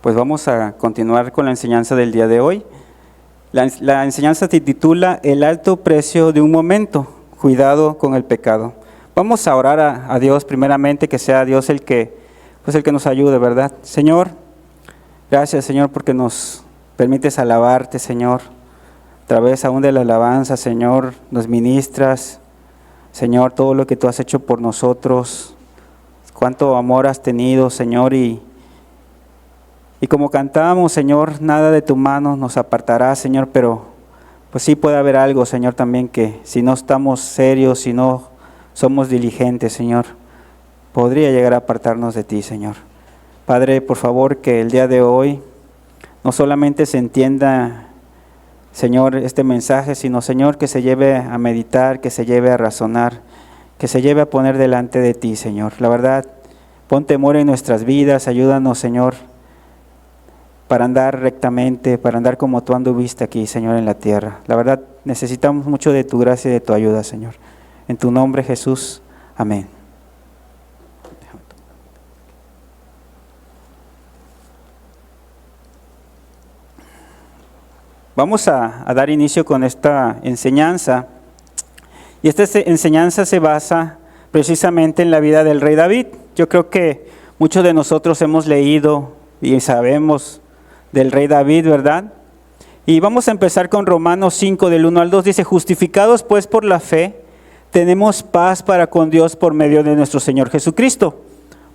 Pues vamos a continuar con la enseñanza del día de hoy. La enseñanza se titula El alto precio de un momento, cuidado con el pecado. Vamos a orar a Dios primeramente, que sea Dios el que nos ayude, ¿verdad? Señor, gracias Señor porque nos permites alabarte, Señor. A través aún de la alabanza, Señor, nos ministras, Señor, todo lo que tú has hecho por nosotros, cuánto amor has tenido, Señor, y como cantábamos, Señor, nada de tu mano nos apartará, Señor, pero pues sí puede haber algo, Señor, también que si no estamos serios, si no somos diligentes, Señor, podría llegar a apartarnos de ti, Señor. Padre, por favor, que el día de hoy no solamente se entienda, Señor, este mensaje, sino, Señor, que se lleve a meditar, que se lleve a razonar, que se lleve a poner delante de ti, Señor. La verdad, pon temor en nuestras vidas, ayúdanos, Señor, para andar rectamente, para andar como tú anduviste aquí, Señor, en la tierra. La verdad, necesitamos mucho de tu gracia y de tu ayuda, Señor. En tu nombre, Jesús. Amén. Vamos a dar inicio con esta enseñanza. Y esta enseñanza se basa precisamente en la vida del rey David. Yo creo que muchos de nosotros hemos leído y sabemos del rey David, ¿verdad? Y vamos a empezar con Romanos 5, del 1 al 2. Dice, justificados pues por la fe, tenemos paz para con Dios por medio de nuestro Señor Jesucristo,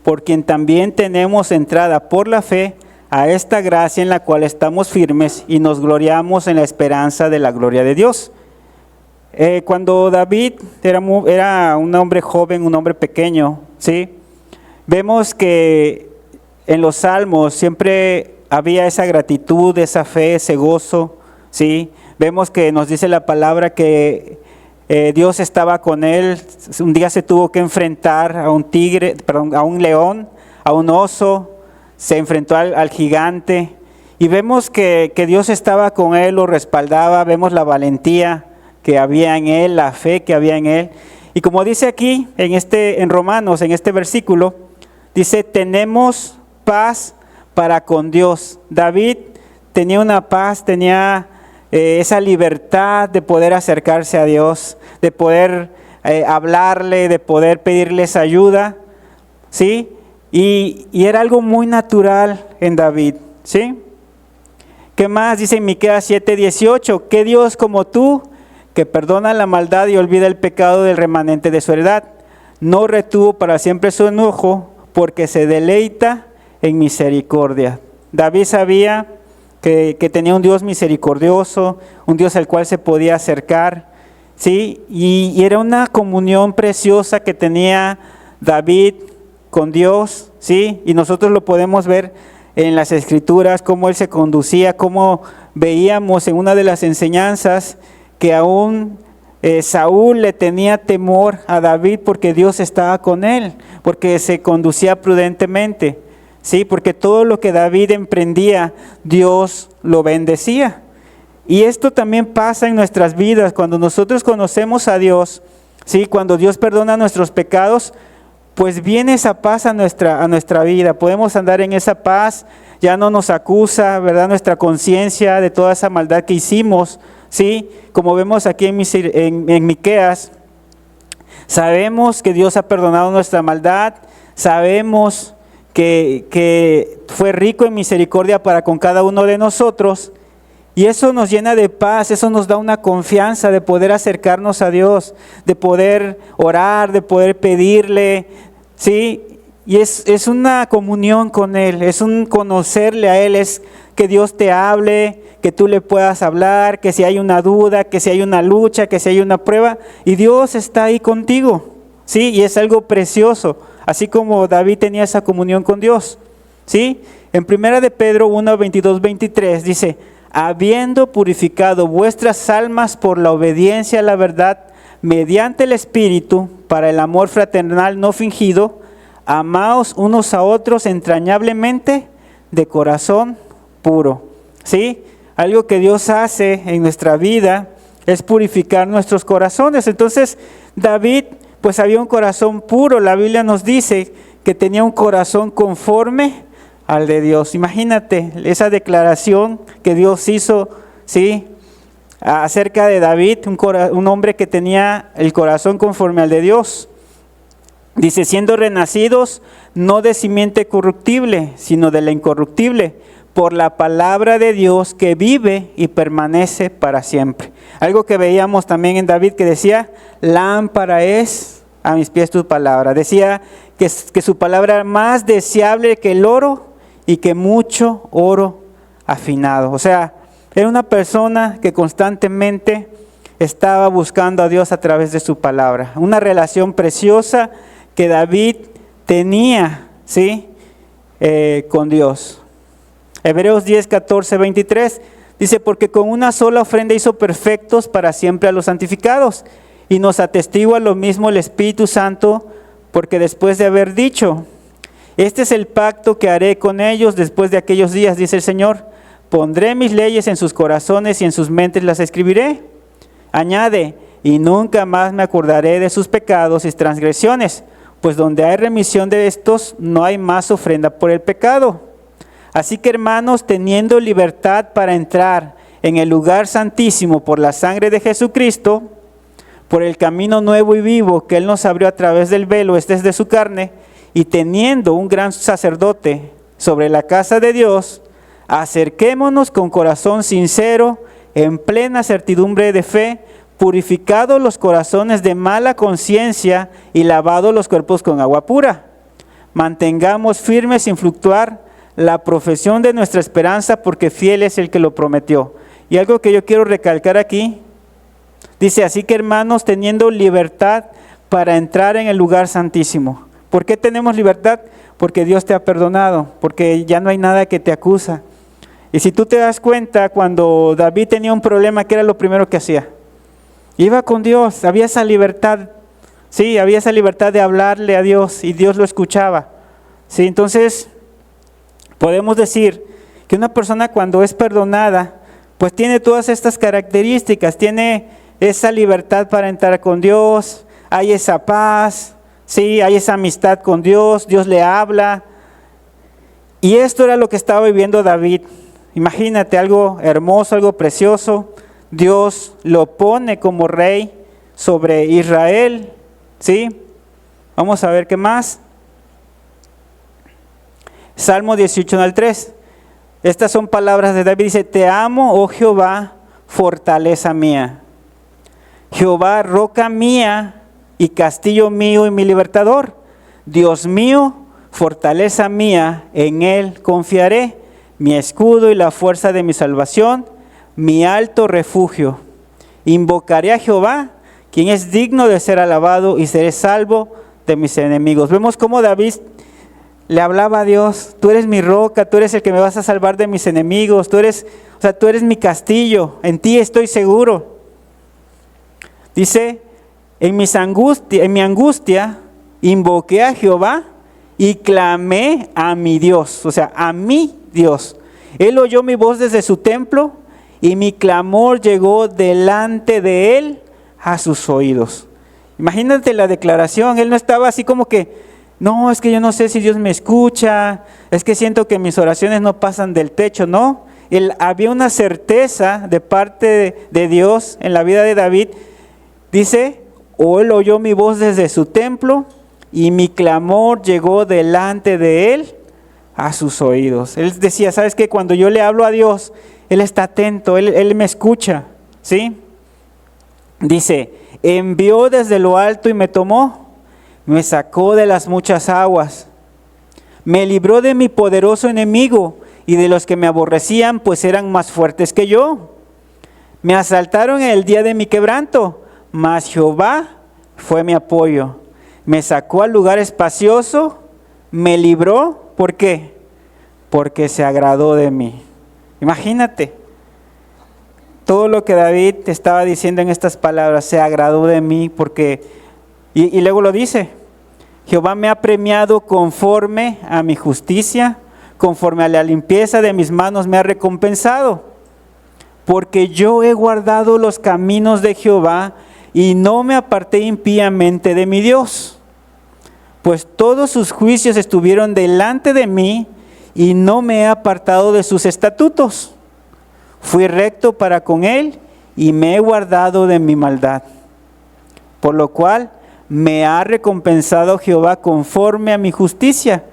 por quien también tenemos entrada por la fe a esta gracia en la cual estamos firmes y nos gloriamos en la esperanza de la gloria de Dios. Cuando David era un hombre joven, un hombre pequeño, ¿sí? Vemos que en los salmos siempre había esa gratitud, esa fe, ese gozo, ¿sí? Vemos que nos dice la palabra que Dios estaba con él. Un día se tuvo que enfrentar a un león, a un oso, se enfrentó al gigante. Y vemos que Dios estaba con él, lo respaldaba, vemos la valentía que había en él, la fe que había en él. Y como dice aquí, en Romanos, en este versículo, dice, tenemos paz para con Dios. David tenía una paz, tenía esa libertad de poder acercarse a Dios, de poder hablarle, de poder pedirles ayuda, ¿sí? Y era algo muy natural en David, ¿sí? ¿Qué más? Dice en Miqueas 7:18, ¿qué Dios como tú, que perdona la maldad y olvida el pecado del remanente de su heredad? No retuvo para siempre su enojo, porque se deleita en misericordia. David sabía que tenía un Dios misericordioso, un Dios al cual se podía acercar, ¿sí? Y era una comunión preciosa que tenía David con Dios, ¿sí? Y nosotros lo podemos ver en las Escrituras, cómo él se conducía, cómo veíamos en una de las enseñanzas que aún Saúl le tenía temor a David porque Dios estaba con él, porque se conducía prudentemente, ¿sí? Porque todo lo que David emprendía, Dios lo bendecía. Y esto también pasa en nuestras vidas, cuando nosotros conocemos a Dios, ¿sí? Cuando Dios perdona nuestros pecados, pues viene esa paz a nuestra vida. Podemos andar en esa paz, ya no nos acusa, ¿verdad? Nuestra conciencia de toda esa maldad que hicimos, ¿sí? Como vemos aquí en Miqueas, sabemos que Dios ha perdonado nuestra maldad, sabemos que fue rico en misericordia para con cada uno de nosotros, y eso nos llena de paz, eso nos da una confianza de poder acercarnos a Dios, de poder orar, de poder pedirle, ¿sí? Y es una comunión con Él, es un conocerle a Él, es que Dios te hable, que tú le puedas hablar, que si hay una duda, que si hay una lucha, que si hay una prueba, y Dios está ahí contigo, ¿sí? Y es algo precioso, así como David tenía esa comunión con Dios, ¿sí? En 1 de Pedro 1, 22, 23 dice, habiendo purificado vuestras almas por la obediencia a la verdad, mediante el Espíritu, para el amor fraternal no fingido, amaos unos a otros entrañablemente de corazón puro, ¿sí? Algo que Dios hace en nuestra vida es purificar nuestros corazones. Entonces, David, pues había un corazón puro. La Biblia nos dice que tenía un corazón conforme al de Dios. Imagínate esa declaración que Dios hizo, ¿sí?, acerca de David, un hombre que tenía el corazón conforme al de Dios. Dice, siendo renacidos no de simiente corruptible, sino de la incorruptible, por la palabra de Dios que vive y permanece para siempre. Algo que veíamos también en David que decía, lámpara es a mis pies tu palabra. Decía que su palabra era más deseable que el oro y que mucho oro afinado. O sea, era una persona que constantemente estaba buscando a Dios a través de su palabra. Una relación preciosa que David tenía, ¿sí?, con Dios. Hebreos 10, 14, 23 dice, porque con una sola ofrenda hizo perfectos para siempre a los santificados, y nos atestigua lo mismo el Espíritu Santo, porque después de haber dicho, este es el pacto que haré con ellos después de aquellos días, dice el Señor, pondré mis leyes en sus corazones y en sus mentes las escribiré. Añade, y nunca más me acordaré de sus pecados y transgresiones, pues donde hay remisión de estos, no hay más ofrenda por el pecado. Así que, hermanos, teniendo libertad para entrar en el lugar santísimo por la sangre de Jesucristo, por el camino nuevo y vivo que Él nos abrió a través del velo, este es de su carne, y teniendo un gran sacerdote sobre la casa de Dios, acerquémonos con corazón sincero, en plena certidumbre de fe, purificados los corazones de mala conciencia y lavados los cuerpos con agua pura. Mantengamos firmes sin fluctuar la profesión de nuestra esperanza, porque fiel es el que lo prometió. Y algo que yo quiero recalcar aquí, dice, así que, hermanos, teniendo libertad para entrar en el lugar santísimo. ¿Por qué tenemos libertad? Porque Dios te ha perdonado, porque ya no hay nada que te acusa. Y si tú te das cuenta, cuando David tenía un problema, ¿qué era lo primero que hacía? Iba con Dios, había esa libertad, sí, había esa libertad de hablarle a Dios y Dios lo escuchaba. Sí, entonces podemos decir que una persona cuando es perdonada, pues tiene todas estas características, tiene esa libertad para entrar con Dios, hay esa paz, sí, hay esa amistad con Dios, Dios le habla. Y esto era lo que estaba viviendo David. Imagínate, algo hermoso, algo precioso. Dios lo pone como rey sobre Israel, ¿sí? Vamos a ver qué más. Salmo 18 al 3. Estas son palabras de David. Dice, te amo, oh Jehová, fortaleza mía. Jehová, roca mía y castillo mío y mi libertador. Dios mío, fortaleza mía, en Él confiaré. Mi escudo y la fuerza de mi salvación, mi alto refugio. Invocaré a Jehová, quien es digno de ser alabado, y seré salvo de mis enemigos. Vemos cómo David le hablaba a Dios, tú eres mi roca, tú eres el que me vas a salvar de mis enemigos, tú eres mi castillo, en ti estoy seguro. Dice, en mi angustia, invoqué a Jehová y clamé a mi Dios, o sea, a mi Dios. Él oyó mi voz desde su templo y mi clamor llegó delante de Él a sus oídos. Imagínate la declaración, él no estaba así como que, no, es que yo no sé si Dios me escucha, es que siento que mis oraciones no pasan del techo, no. Había una certeza de parte de Dios en la vida de David. Dice, él oyó mi voz desde su templo y mi clamor llegó delante de Él a sus oídos. Él decía, ¿sabes qué? Cuando yo le hablo a Dios, Él está atento, Él me escucha, ¿sí? Dice, envió desde lo alto y me tomó, me sacó de las muchas aguas, me libró de mi poderoso enemigo y de los que me aborrecían, pues eran más fuertes que yo. Me asaltaron en el día de mi quebranto, mas Jehová fue mi apoyo. Me sacó al lugar espacioso, me libró. ¿Por qué? Porque se agradó de mí. Imagínate todo lo que David te estaba diciendo en estas palabras, se agradó de mí porque, y luego lo dice, Jehová me ha premiado conforme a mi justicia, conforme a la limpieza de mis manos me ha recompensado, porque yo he guardado los caminos de Jehová y no me aparté impíamente de mi Dios. Pues todos sus juicios estuvieron delante de mí y no me he apartado de sus estatutos. Fui recto para con él y me he guardado de mi maldad. Por lo cual me ha recompensado Jehová conforme a mi justicia,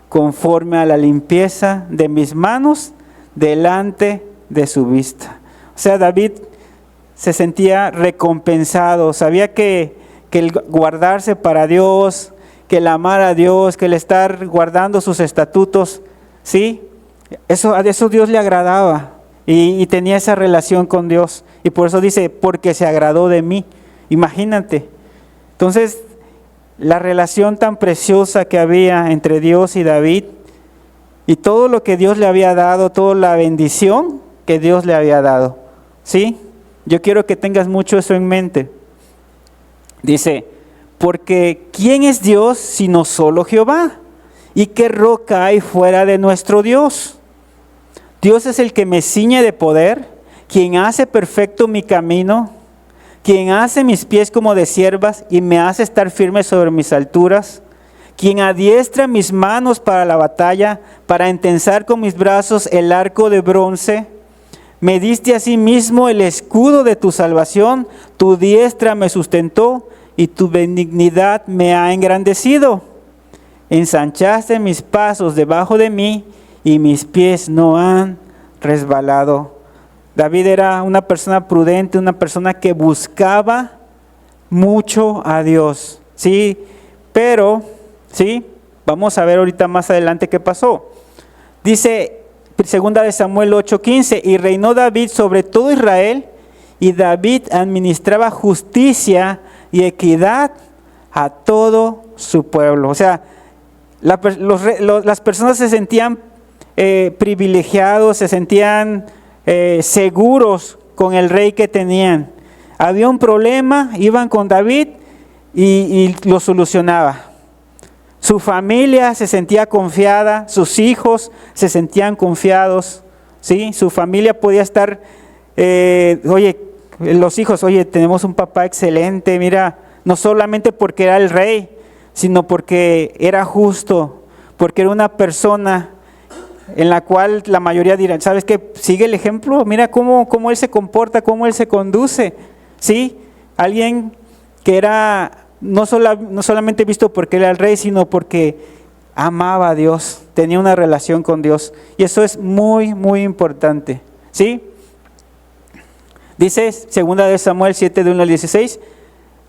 conforme a la limpieza de mis manos delante de su vista. O sea, David se sentía recompensado, sabía que el guardarse para Dios, que el amar a Dios, que el estar guardando sus estatutos, ¿sí? A eso Dios le agradaba y tenía esa relación con Dios. Y por eso dice, porque se agradó de mí. Imagínate. Entonces, la relación tan preciosa que había entre Dios y David, y todo lo que Dios le había dado, toda la bendición que Dios le había dado. ¿Sí? Yo quiero que tengas mucho eso en mente. Dice, porque ¿quién es Dios sino solo Jehová? ¿Y qué roca hay fuera de nuestro Dios? Dios es el que me ciñe de poder, quien hace perfecto mi camino, quien hace mis pies como de ciervas y me hace estar firme sobre mis alturas, quien adiestra mis manos para la batalla, para entensar con mis brazos el arco de bronce. Me diste asimismo el escudo de tu salvación, tu diestra me sustentó y tu benignidad me ha engrandecido. Ensanchaste mis pasos debajo de mí y mis pies no han resbalado. David era una persona prudente, una persona que buscaba mucho a Dios, ¿sí? Pero, ¿sí? Vamos a ver ahorita más adelante qué pasó. Dice, segunda de Samuel 8:15, y reinó David sobre todo Israel, y David administraba justicia y equidad a todo su pueblo. O sea, las personas se sentían privilegiados, se sentían seguros con el rey que tenían. Había un problema, iban con David y lo solucionaba. Su familia se sentía confiada, sus hijos se sentían confiados, ¿sí? Su familia podía estar, los hijos, tenemos un papá excelente, mira, no solamente porque era el rey, sino porque era justo, porque era una persona en la cual la mayoría dirán, ¿sabes qué? Sigue el ejemplo, mira cómo él se comporta, cómo él se conduce, ¿sí? Alguien que era no solamente visto porque era el rey, sino porque amaba a Dios, tenía una relación con Dios. Y eso es muy, muy importante, ¿sí? Dice segunda de Samuel 7, de 1 al 16,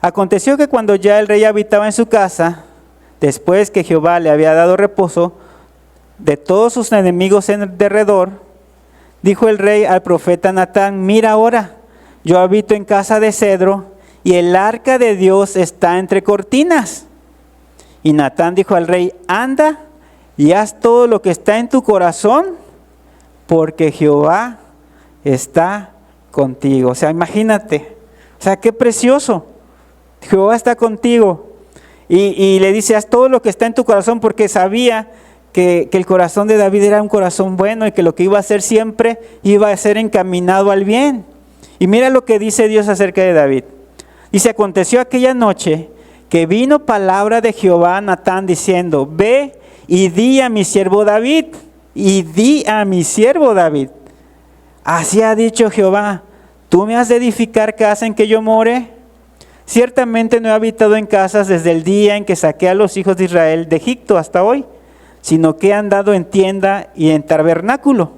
aconteció que cuando ya el rey habitaba en su casa, después que Jehová le había dado reposo de todos sus enemigos en derredor, dijo el rey al profeta Natán, mira ahora, yo habito en casa de cedro, y el arca de Dios está entre cortinas. Y Natán dijo al rey, anda y haz todo lo que está en tu corazón, porque Jehová está contigo. O sea, imagínate, o sea, qué precioso. Jehová está contigo. Y le dice, haz todo lo que está en tu corazón, porque sabía que el corazón de David era un corazón bueno y que lo que iba a hacer siempre iba a ser encaminado al bien. Y mira lo que dice Dios acerca de David. Dice, aconteció aquella noche que vino palabra de Jehová a Natán diciendo, ve y di a mi siervo David, así ha dicho Jehová, ¿tú me has de edificar casa en que yo more? Ciertamente no he habitado en casas desde el día en que saqué a los hijos de Israel de Egipto hasta hoy, sino que he andado en tienda y en tabernáculo.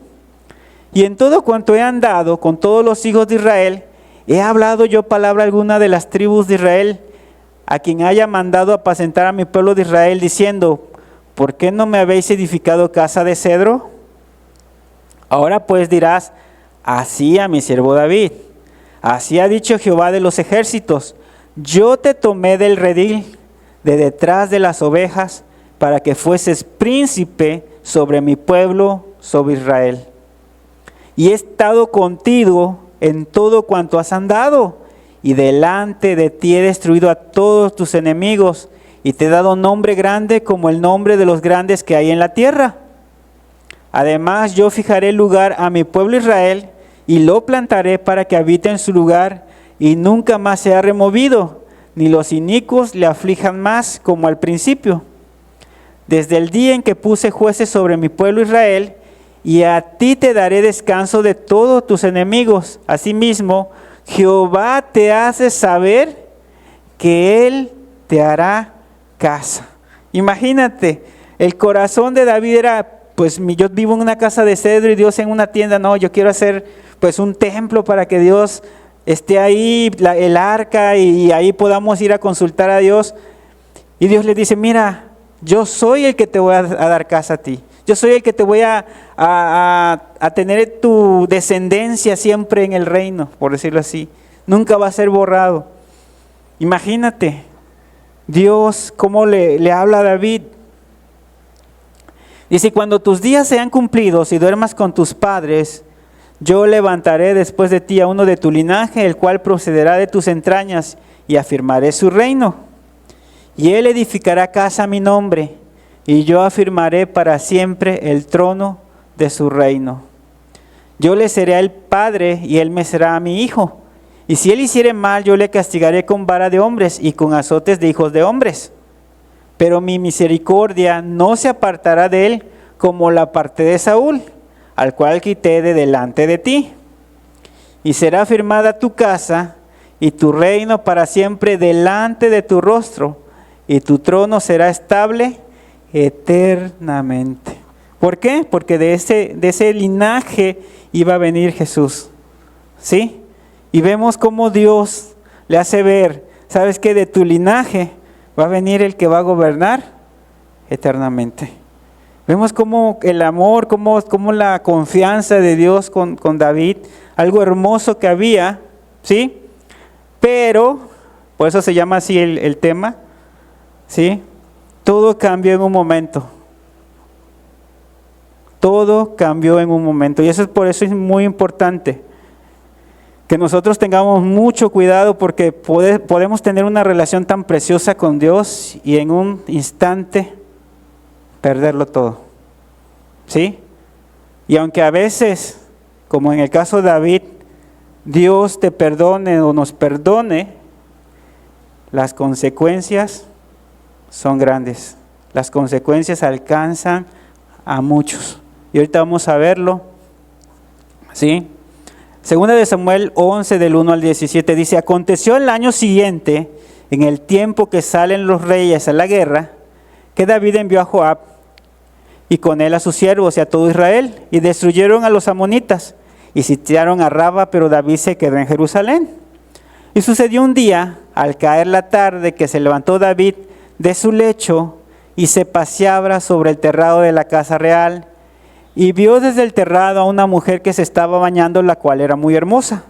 Y en todo cuanto he andado con todos los hijos de Israel, ¿he hablado yo palabra alguna de las tribus de Israel, a quien haya mandado apacentar a mi pueblo de Israel, diciendo, ¿por qué no me habéis edificado casa de cedro? Ahora pues dirás, así a mi siervo David, así ha dicho Jehová de los ejércitos, yo te tomé del redil, de detrás de las ovejas, para que fueses príncipe sobre mi pueblo, sobre Israel. Y he estado contigo en todo cuanto has andado, y delante de ti he destruido a todos tus enemigos, y te he dado nombre grande como el nombre de los grandes que hay en la tierra. Además yo fijaré lugar a mi pueblo Israel, y lo plantaré para que habite en su lugar, y nunca más sea removido, ni los inicuos le aflijan más como al principio. desde el día en que puse jueces sobre mi pueblo Israel, y a ti te daré descanso de todos tus enemigos. Asimismo, Jehová te hace saber que Él te hará casa. Imagínate, el corazón de David era, pues yo vivo en una casa de cedro y Dios en una tienda. No, yo quiero hacer pues un templo para que Dios esté ahí, el arca, y ahí podamos ir a consultar a Dios. Y Dios le dice, mira, yo soy el que te voy a dar casa a ti. Yo soy el que te voy a tener tu descendencia siempre en el reino, por decirlo así. Nunca va a ser borrado. Imagínate, Dios cómo le habla a David. Dice, cuando tus días sean cumplidos y duermas con tus padres, yo levantaré después de ti a uno de tu linaje, el cual procederá de tus entrañas, y afirmaré su reino. Y él edificará casa a mi nombre, y yo afirmaré para siempre el trono de su reino. Yo le seré el padre, y él me será mi hijo. Y si él hiciere mal, yo le castigaré con vara de hombres y con azotes de hijos de hombres. Pero mi misericordia no se apartará de él, como la aparté de Saúl, al cual quité de delante de ti. Y será firmada tu casa y tu reino para siempre delante de tu rostro, y tu trono será estable eternamente. ¿Por qué? Porque de ese linaje iba a venir Jesús. ¿Sí? Y vemos cómo Dios le hace ver, ¿sabes qué? De tu linaje va a venir el que va a gobernar eternamente. Vemos cómo el amor, cómo la confianza de Dios con David, algo hermoso que había, ¿sí? Pero, por eso se llama así el tema, ¿sí? Todo cambió en un momento. Todo cambió en un momento. Y por eso es muy importante que nosotros tengamos mucho cuidado, porque podemos tener una relación tan preciosa con Dios y en un instante perderlo todo. ¿Sí? Y aunque a veces, como en el caso de David, Dios te perdone o nos perdone, las consecuencias son grandes. Las consecuencias alcanzan a muchos. Y ahorita vamos a verlo. ¿Sí? Segunda de Samuel 11, del 1 al 17, dice, aconteció el año siguiente, en el tiempo que salen los reyes a la guerra, que David envió a Joab, y con él a sus siervos y a todo Israel, y destruyeron a los amonitas, y sitiaron a Raba, pero David se quedó en Jerusalén. Y sucedió un día, al caer la tarde, que se levantó David de su lecho, y se paseaba sobre el terrado de la casa real, y vio desde el terrado a una mujer que se estaba bañando, la cual era muy hermosa.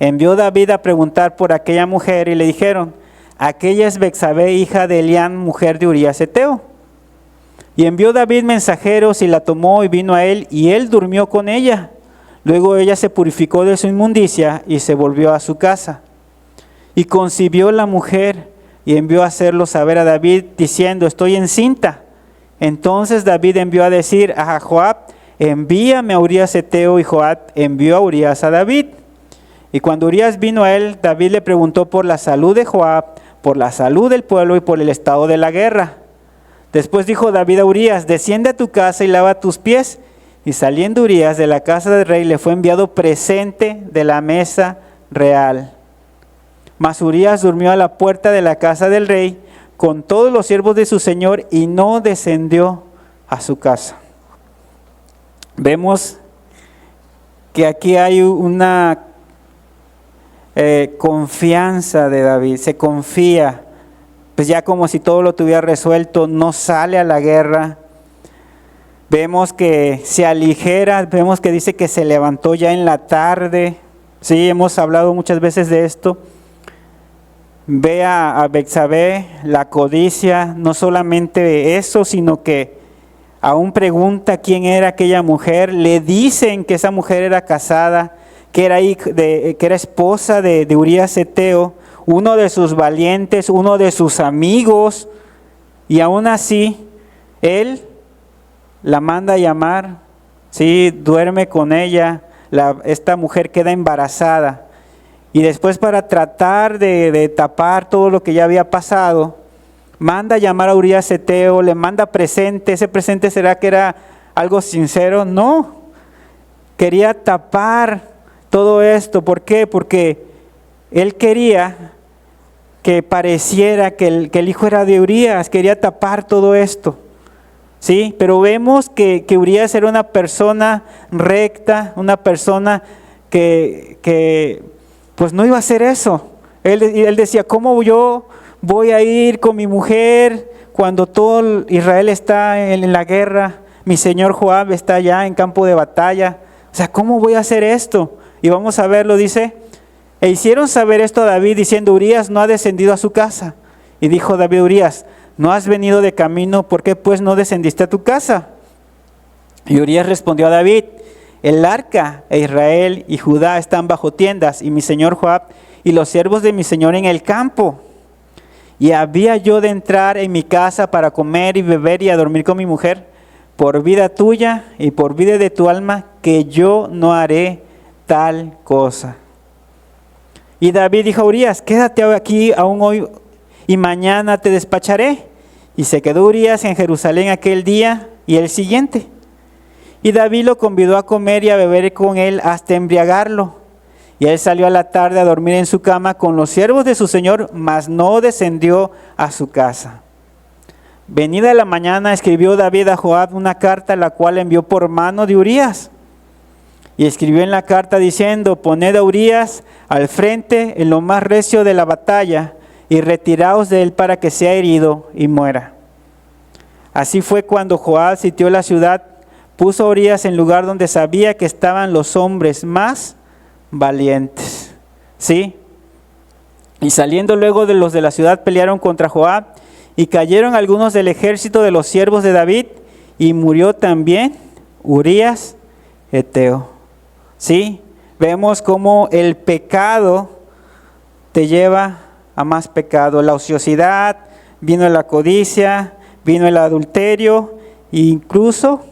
Envió David a preguntar por aquella mujer, y le dijeron, aquella es Betsabé, hija de Elián, mujer de Urías Heteo. Y envió David mensajeros, y la tomó y vino a él, y él durmió con ella. Luego ella se purificó de su inmundicia y se volvió a su casa. Y concibió la mujer, y envió a hacerlo saber a David, diciendo, estoy encinta. Entonces David envió a decir a Joab, envíame a Urías Heteo, y Joab envió a Urías a David. Y cuando Urías vino a él, David le preguntó por la salud de Joab, por la salud del pueblo y por el estado de la guerra. Después dijo David a Urías, desciende a tu casa y lava tus pies. Y saliendo Urías de la casa del rey, le fue enviado presente de la mesa real. Mas Urías durmió a la puerta de la casa del rey con todos los siervos de su señor, y no descendió a su casa. Vemos que aquí hay una confianza de David, se confía, pues ya como si todo lo tuviera resuelto, no sale a la guerra. Vemos que se aligera, vemos que dice que se levantó ya en la tarde. Sí, hemos hablado muchas veces de esto. Ve a Betsabé, la codicia, no solamente eso, sino que aún pregunta quién era aquella mujer. Le dicen que esa mujer era casada, que era esposa de Urías Heteo, uno de sus valientes, uno de sus amigos, y aún así, él la manda a llamar, ¿sí? Duerme con ella, esta mujer queda embarazada. Y después, para tratar de tapar todo lo que ya había pasado, manda a llamar a Urías Eteo, le manda presente. ¿Ese presente será que era algo sincero? No, quería tapar todo esto. ¿Por qué? Porque él quería que pareciera que el hijo era de Urías, quería tapar todo esto. Sí, pero vemos que Urías era una persona recta, una persona que pues no iba a hacer eso. Él decía, ¿cómo yo voy a ir con mi mujer cuando todo Israel está en la guerra? Mi señor Joab está allá en campo de batalla. O sea, ¿cómo voy a hacer esto? Y vamos a verlo, dice, e hicieron saber esto a David diciendo, Urías no ha descendido a su casa. Y dijo David a Urías, ¿no has venido de camino? ¿Por qué pues no descendiste a tu casa? Y Urías respondió a David, el arca e Israel y Judá están bajo tiendas, y mi señor Joab y los siervos de mi señor en el campo. Y había yo de entrar en mi casa para comer y beber y a dormir con mi mujer, por vida tuya y por vida de tu alma, que yo no haré tal cosa. Y David dijo a Urías, quédate aquí aún hoy y mañana te despacharé. Y se quedó Urías en Jerusalén aquel día y el siguiente. Y David lo convidó a comer y a beber con él hasta embriagarlo. Y él salió a la tarde a dormir en su cama con los siervos de su señor, mas no descendió a su casa. Venida la mañana escribió David a Joab una carta, la cual envió por mano de Urías. Y escribió en la carta diciendo, poned a Urías al frente en lo más recio de la batalla y retiraos de él para que sea herido y muera. Así fue cuando Joab sitió la ciudad, puso a Urías en lugar donde sabía que estaban los hombres más valientes. ¿Sí? Y saliendo luego de los de la ciudad pelearon contra Joab y cayeron algunos del ejército de los siervos de David y murió también Urías Eteo. ¿Sí? Vemos cómo el pecado te lleva a más pecado. La ociosidad, vino la codicia, vino el adulterio e incluso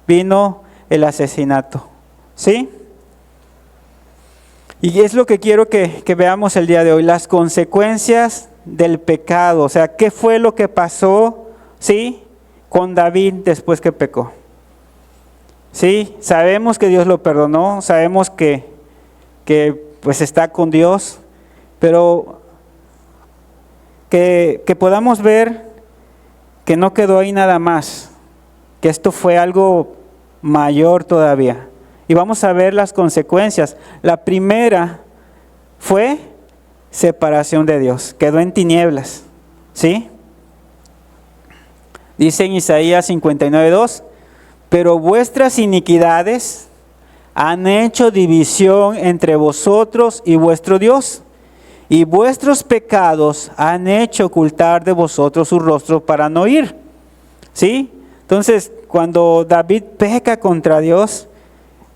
vino el asesinato. ¿Sí? Y es lo que quiero que veamos el día de hoy, las consecuencias del pecado. O sea, ¿qué fue lo que pasó, sí, con David después que pecó? Sí, sabemos que Dios lo perdonó, sabemos que pues está con Dios, pero que podamos ver que no quedó ahí nada más, que esto fue algo mayor todavía. Y vamos a ver las consecuencias. La primera fue separación de Dios, quedó en tinieblas, ¿sí? Dice en Isaías 59:2, pero vuestras iniquidades han hecho división entre vosotros y vuestro Dios, y vuestros pecados han hecho ocultar de vosotros su rostro para no oír. ¿Sí? Entonces, cuando David peca contra Dios,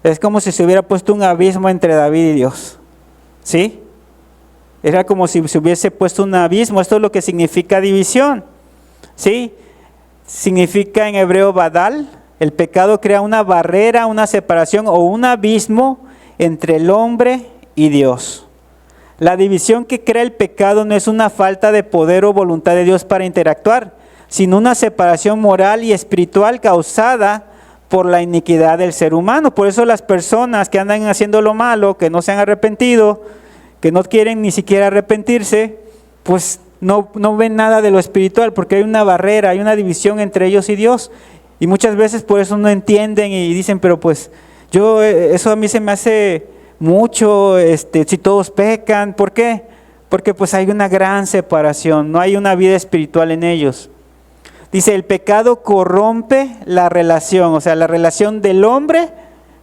es como si se hubiera puesto un abismo entre David y Dios. ¿Sí? Era como si se hubiese puesto un abismo. Esto es lo que significa división. ¿Sí? Significa en hebreo badal. El pecado crea una barrera, una separación o un abismo entre el hombre y Dios. La división que crea el pecado no es una falta de poder o voluntad de Dios para interactuar, sino una separación moral y espiritual causada por la iniquidad del ser humano. Por eso las personas que andan haciendo lo malo, que no se han arrepentido, que no quieren ni siquiera arrepentirse, pues no ven nada de lo espiritual, porque hay una barrera, hay una división entre ellos y Dios. Y muchas veces por eso no entienden y dicen, pero pues eso a mí se me hace mucho, si todos pecan. ¿Por qué? Porque pues hay una gran separación, no hay una vida espiritual en ellos. Dice, el pecado corrompe la relación, o sea, la relación del hombre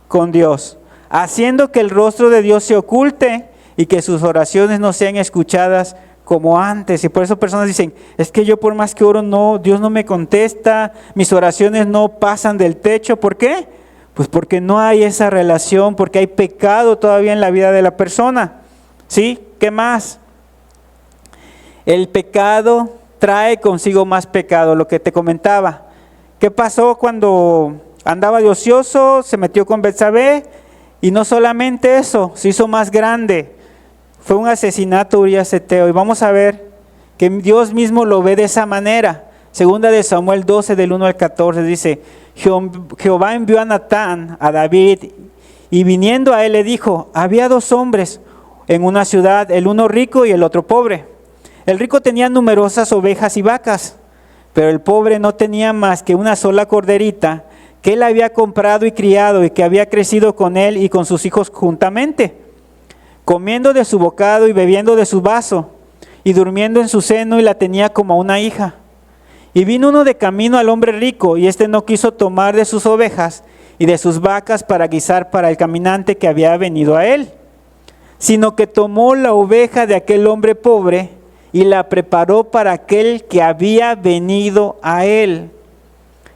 con Dios, haciendo que el rostro de Dios se oculte y que sus oraciones no sean escuchadas como antes. Y por eso personas dicen, es que yo por más que oro, Dios no me contesta, mis oraciones no pasan del techo. ¿Por qué? Pues porque no hay esa relación, porque hay pecado todavía en la vida de la persona. ¿Sí? ¿Qué más? El pecado trae consigo más pecado, lo que te comentaba. ¿Qué pasó cuando andaba de ocioso, se metió con Betsabé? Y no solamente eso, se hizo más grande. Fue un asesinato Urías Eteo. Y vamos a ver que Dios mismo lo ve de esa manera. Segunda de Samuel 12, del 1 al 14, dice, Jehová envió a Natán a David, y viniendo a él le dijo, había 2 hombres en una ciudad, el uno rico y el otro pobre. El rico tenía numerosas ovejas y vacas, pero el pobre no tenía más que una sola corderita que él había comprado y criado y que había crecido con él y con sus hijos juntamente, comiendo de su bocado y bebiendo de su vaso, y durmiendo en su seno, y la tenía como una hija. Y vino uno de camino al hombre rico, y éste no quiso tomar de sus ovejas y de sus vacas para guisar para el caminante que había venido a él, sino que tomó la oveja de aquel hombre pobre y la preparó para aquel que había venido a él.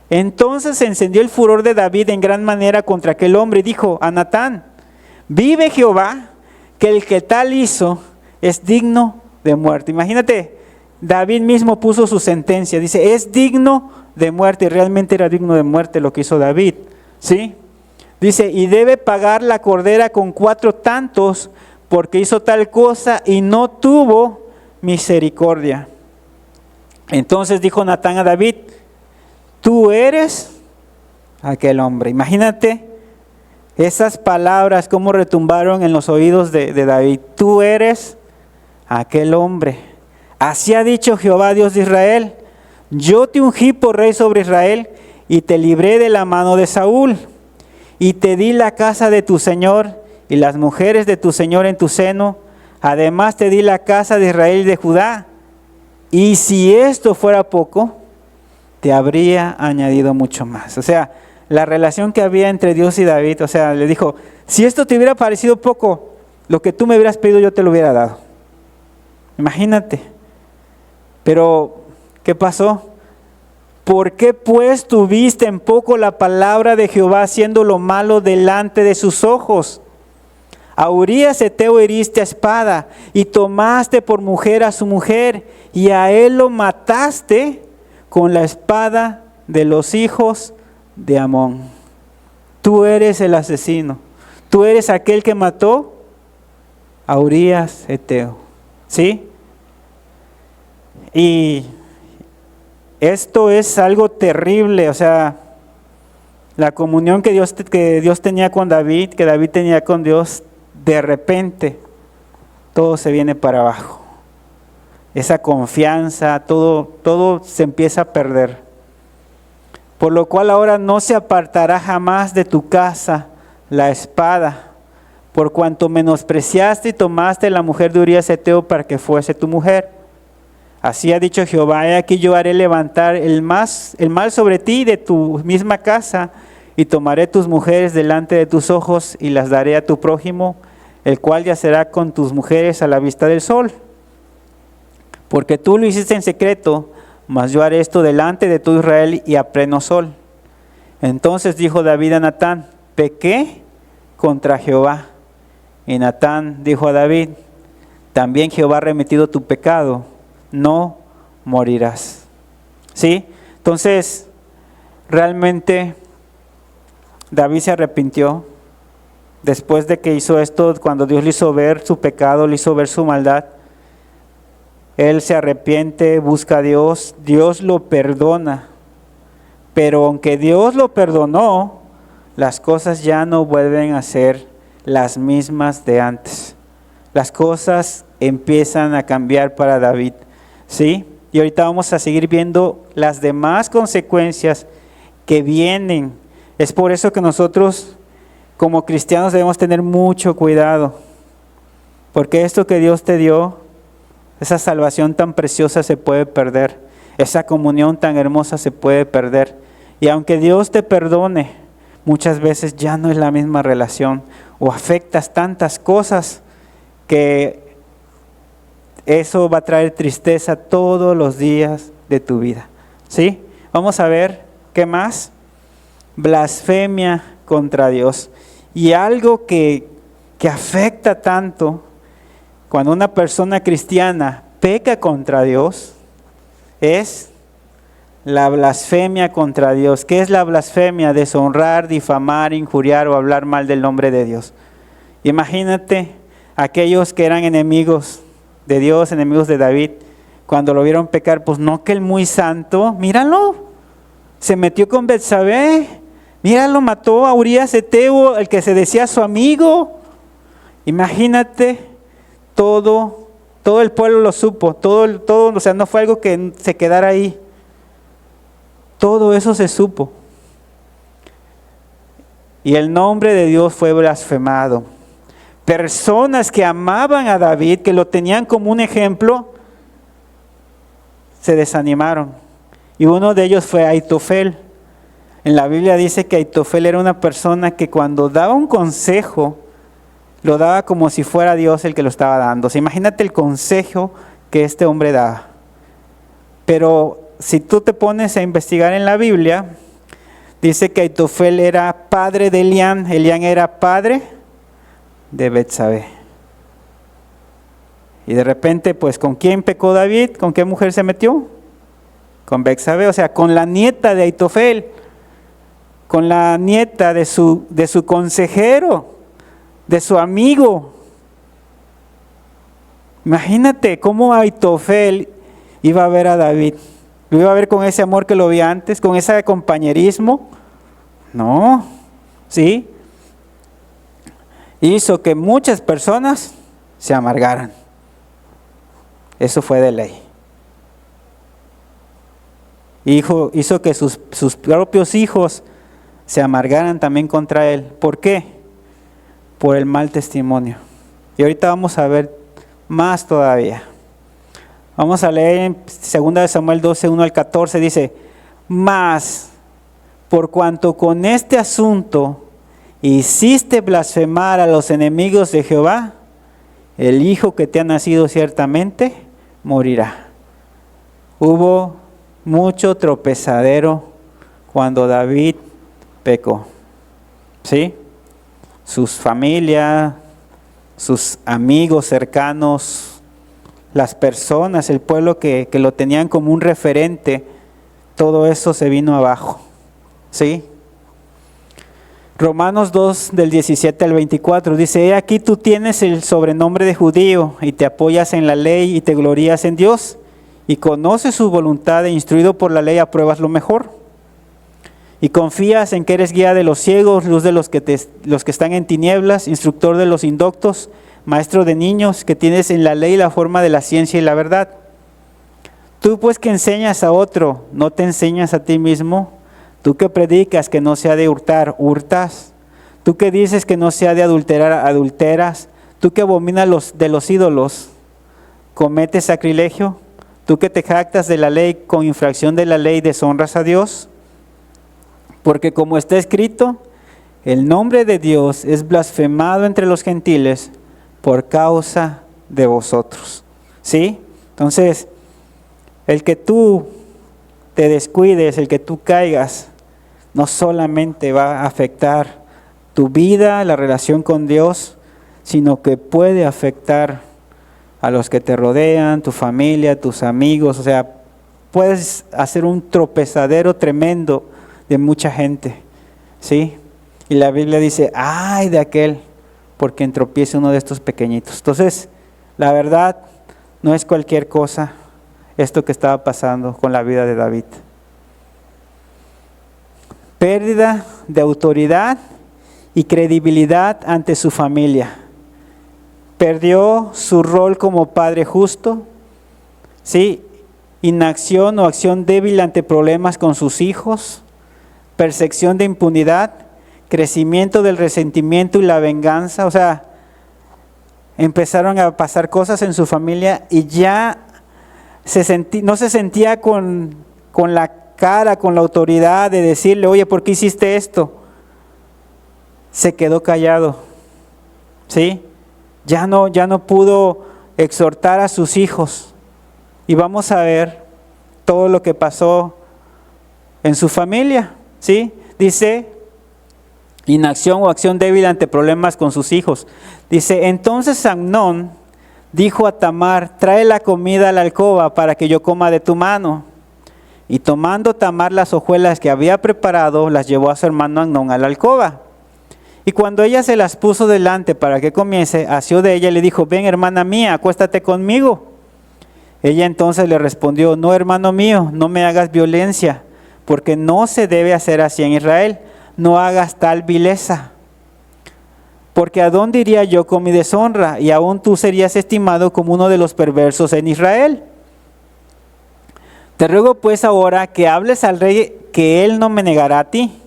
Entonces se encendió el furor de David en gran manera contra aquel hombre y dijo a Natán, vive Jehová, que el que tal hizo es digno de muerte. Imagínate, David mismo puso su sentencia, dice, es digno de muerte, y realmente era digno de muerte lo que hizo David, ¿sí? Dice, y debe pagar la cordera con 4 tantos, porque hizo tal cosa y no tuvo misericordia. Entonces dijo Natán a David, tú eres aquel hombre. Imagínate esas palabras cómo retumbaron en los oídos de David. Tú eres aquel hombre. Así ha dicho Jehová Dios de Israel, yo te ungí por rey sobre Israel y te libré de la mano de Saúl y te di la casa de tu Señor y las mujeres de tu Señor en tu seno. Además te di la casa de Israel y de Judá. Y si esto fuera poco, te habría añadido mucho más. O sea, la relación que había entre Dios y David, o sea, le dijo, si esto te hubiera parecido poco, lo que tú me hubieras pedido yo te lo hubiera dado. Imagínate. Pero, ¿qué pasó? ¿Por qué pues tuviste en poco la palabra de Jehová haciendo lo malo delante de sus ojos? A Urías Heteo heriste a espada y tomaste por mujer a su mujer y a él lo mataste con la espada de los hijos de Amón. Tú eres el asesino. Tú eres aquel que mató a Urías Heteo. ¿Sí? Y esto es algo terrible, o sea, la comunión que Dios tenía con David, que David tenía con Dios, de repente todo se viene para abajo. Esa confianza, todo se empieza a perder. Por lo cual ahora no se apartará jamás de tu casa la espada, por cuanto menospreciaste y tomaste la mujer de Urías Heteo para que fuese tu mujer. Así ha dicho Jehová, he aquí yo haré levantar el mal sobre ti de tu misma casa, y tomaré tus mujeres delante de tus ojos y las daré a tu prójimo, el cual yacerá con tus mujeres a la vista del sol. Porque tú lo hiciste en secreto, mas yo haré esto delante de todo Israel y a pleno sol. Entonces dijo David a Natán, pequé contra Jehová. Y Natán dijo a David, también Jehová ha remitido tu pecado, no morirás. ¿Sí? Entonces, realmente David se arrepintió después de que hizo esto. Cuando Dios le hizo ver su pecado, le hizo ver su maldad, él se arrepiente, busca a Dios, Dios lo perdona. Pero aunque Dios lo perdonó, las cosas ya no vuelven a ser las mismas de antes. Las cosas empiezan a cambiar para David. ¿Sí? Y ahorita vamos a seguir viendo las demás consecuencias que vienen. Es por eso que nosotros como cristianos debemos tener mucho cuidado. Porque esto que Dios te dio, esa salvación tan preciosa se puede perder. Esa comunión tan hermosa se puede perder. Y aunque Dios te perdone, muchas veces ya no es la misma relación. O afectas tantas cosas que eso va a traer tristeza todos los días de tu vida. ¿Sí? Vamos a ver qué más. Blasfemia contra Dios. Y algo que afecta tanto cuando una persona cristiana peca contra Dios es la blasfemia contra Dios. ¿Qué es la blasfemia? Deshonrar, difamar, injuriar o hablar mal del nombre de Dios. Imagínate aquellos que eran enemigos de Dios, enemigos de David, cuando lo vieron pecar, pues no que el muy santo, míralo, se metió con Betsabé, míralo, mató a Urías Eteo, el que se decía su amigo. Imagínate, todo el pueblo lo supo, todo, o sea, no fue algo que se quedara ahí. Todo eso se supo. Y el nombre de Dios fue blasfemado. Personas que amaban a David, que lo tenían como un ejemplo, se desanimaron. Y uno de ellos fue Aitofel. En la Biblia dice que Aitofel era una persona que cuando daba un consejo, lo daba como si fuera Dios el que lo estaba dando. O sea, imagínate el consejo que este hombre daba. Pero si tú te pones a investigar en la Biblia, dice que Aitofel era padre de Elián. Elián era padre de Betsabé. Y de repente, pues, ¿con quién pecó David? ¿Con qué mujer se metió? Con Betsabé, o sea, con la nieta de Aitofel, con la nieta de su consejero, de su amigo. Imagínate cómo Aitofel iba a ver a David. ¿Lo iba a ver con ese amor que lo vi antes, con ese compañerismo? No, ¿sí? Hizo que muchas personas se amargaran. Eso fue de ley. Hizo que sus propios hijos se amargaran también contra él. ¿Por qué? Por el mal testimonio. Y ahorita vamos a ver más todavía. Vamos a leer en 2 Samuel 12, 1 al 14, dice: mas, por cuanto con este asunto hiciste blasfemar a los enemigos de Jehová, el hijo que te ha nacido ciertamente morirá. Hubo mucho tropezadero cuando David pecó. ¿Sí? Sus familias, sus amigos cercanos, las personas, el pueblo que lo tenían como un referente, todo eso se vino abajo. ¿Sí? Romanos 2, del 17 al 24, dice: he aquí tú tienes el sobrenombre de judío, y te apoyas en la ley, y te glorías en Dios, y conoces su voluntad, e instruido por la ley apruebas lo mejor. Y confías en que eres guía de los ciegos, luz de los que están en tinieblas, instructor de los indoctos, maestro de niños, que tienes en la ley la forma de la ciencia y la verdad. Tú pues que enseñas a otro, ¿no te enseñas a ti mismo? Tú que predicas que no se ha de hurtar, hurtas. Tú que dices que no se ha de adulterar, adulteras. Tú que abominas de los ídolos, cometes sacrilegio. Tú que te jactas de la ley, con infracción de la ley deshonras a Dios. Porque como está escrito, el nombre de Dios es blasfemado entre los gentiles por causa de vosotros. ¿Sí? Entonces, el que tú te descuides, el que tú caigas, no solamente va a afectar tu vida, la relación con Dios, sino que puede afectar a los que te rodean, tu familia, tus amigos. O sea, puedes hacer un tropezadero tremendo de mucha gente, ¿sí? Y la Biblia dice: ay de aquel por quien tropiece uno de estos pequeñitos. Entonces, la verdad, no es cualquier cosa esto que estaba pasando con la vida de David. Pérdida de autoridad y credibilidad ante su familia. Perdió su rol como padre justo, ¿sí? Inacción o acción débil ante problemas con sus hijos, percepción de impunidad, crecimiento del resentimiento y la venganza. O sea, empezaron a pasar cosas en su familia y ya no se sentía con la cara, con la autoridad de decirle: oye, ¿por qué hiciste esto? Se quedó callado, ¿sí? Ya no pudo exhortar a sus hijos. Y vamos a ver todo lo que pasó en su familia, ¿sí? Dice: inacción o acción débil ante problemas con sus hijos. Dice: entonces Amnón dijo a Tamar: trae la comida a la alcoba para que yo coma de tu mano. Y tomando Tamar las hojuelas que había preparado, las llevó a su hermano Amnón a la alcoba. Y cuando ella se las puso delante para que comiese, asió de ella y le dijo: ven, hermana mía, acuéstate conmigo. Ella entonces le respondió: no, hermano mío, no me hagas violencia, porque no se debe hacer así en Israel. No hagas tal vileza. Porque ¿a dónde iría yo con mi deshonra? Y aún tú serías estimado como uno de los perversos en Israel. Te ruego pues ahora que hables al rey, que él no me negará a ti.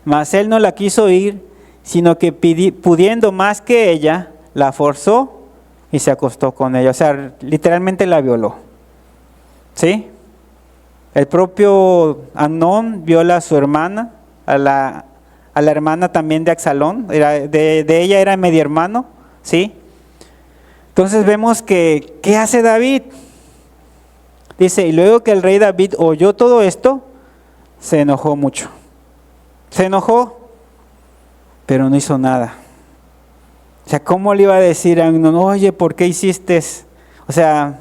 Mas él no la quiso oír, sino que pudiendo más que ella, la forzó y se acostó con ella. O sea, literalmente la violó. ¿Sí? El propio Amnón viola a su hermana, a la hermana también de Absalón, de ella era medio hermano, ¿sí? Entonces vemos que, ¿qué hace David? Dice, y luego que el rey David oyó todo esto, se enojó mucho. Se enojó, pero no hizo nada. O sea, ¿cómo le iba a decir a Amnón, oye, ¿por qué hiciste? O sea,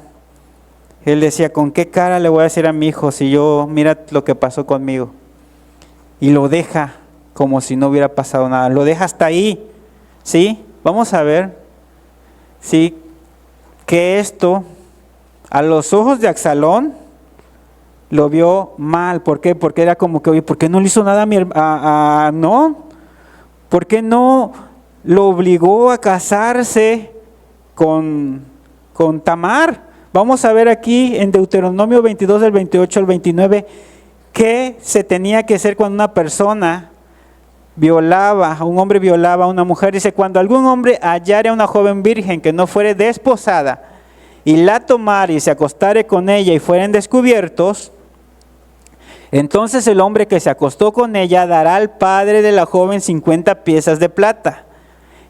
él decía, ¿con qué cara le voy a decir a mi hijo si yo, mira lo que pasó conmigo? Y lo deja como si no hubiera pasado nada. Lo deja hasta ahí, ¿sí? Vamos a ver, ¿sí? Que esto, a los ojos de Absalón, lo vio mal. ¿Por qué? Porque era como que, oye, ¿por qué no le hizo nada a Amnón? ¿Por qué no lo obligó a casarse con Tamar? Vamos a ver aquí en Deuteronomio 22, del 28 al 29, qué se tenía que hacer cuando una persona violaba, un hombre violaba a una mujer. Dice, cuando algún hombre hallare a una joven virgen que no fuere desposada, y la tomare y se acostare con ella y fueren descubiertos, entonces el hombre que se acostó con ella dará al padre de la joven 50 piezas de plata,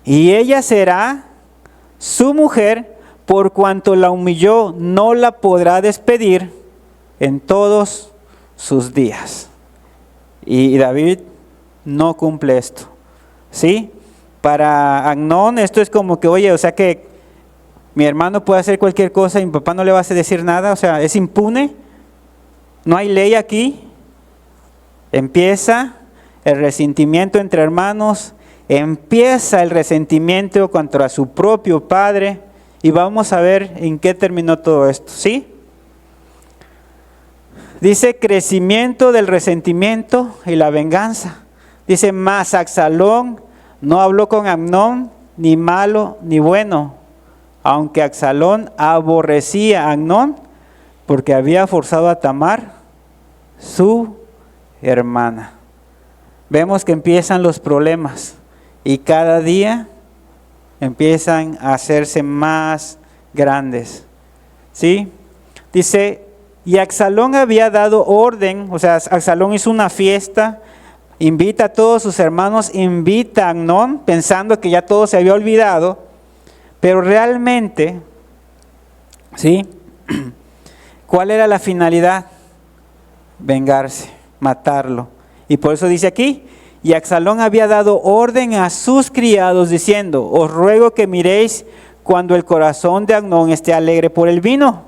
y ella será su mujer, por cuanto la humilló, no la podrá despedir en todos sus días. Y David no cumple esto, ¿sí? Para Amnón esto es como que, oye, o sea que mi hermano puede hacer cualquier cosa y mi papá no le va a decir nada, o sea, es impune, no hay ley aquí. Empieza el resentimiento entre hermanos, empieza el resentimiento contra su propio padre, y vamos a ver en qué terminó todo esto, ¿sí? Dice crecimiento del resentimiento y la venganza. Dice, mas Absalón no habló con Amnón ni malo ni bueno, aunque Absalón aborrecía a Amnón porque había forzado a Tamar, su hermana. Vemos que empiezan los problemas y cada día empiezan a hacerse más grandes, ¿sí? Dice, y Absalón había dado orden, o sea, Absalón hizo una fiesta, invita a todos sus hermanos, invita a Amnón, pensando que ya todo se había olvidado, pero realmente, ¿sí? ¿Cuál era la finalidad? Vengarse, matarlo. Y por eso dice aquí, y Absalón había dado orden a sus criados diciendo, os ruego que miréis cuando el corazón de Amnón esté alegre por el vino.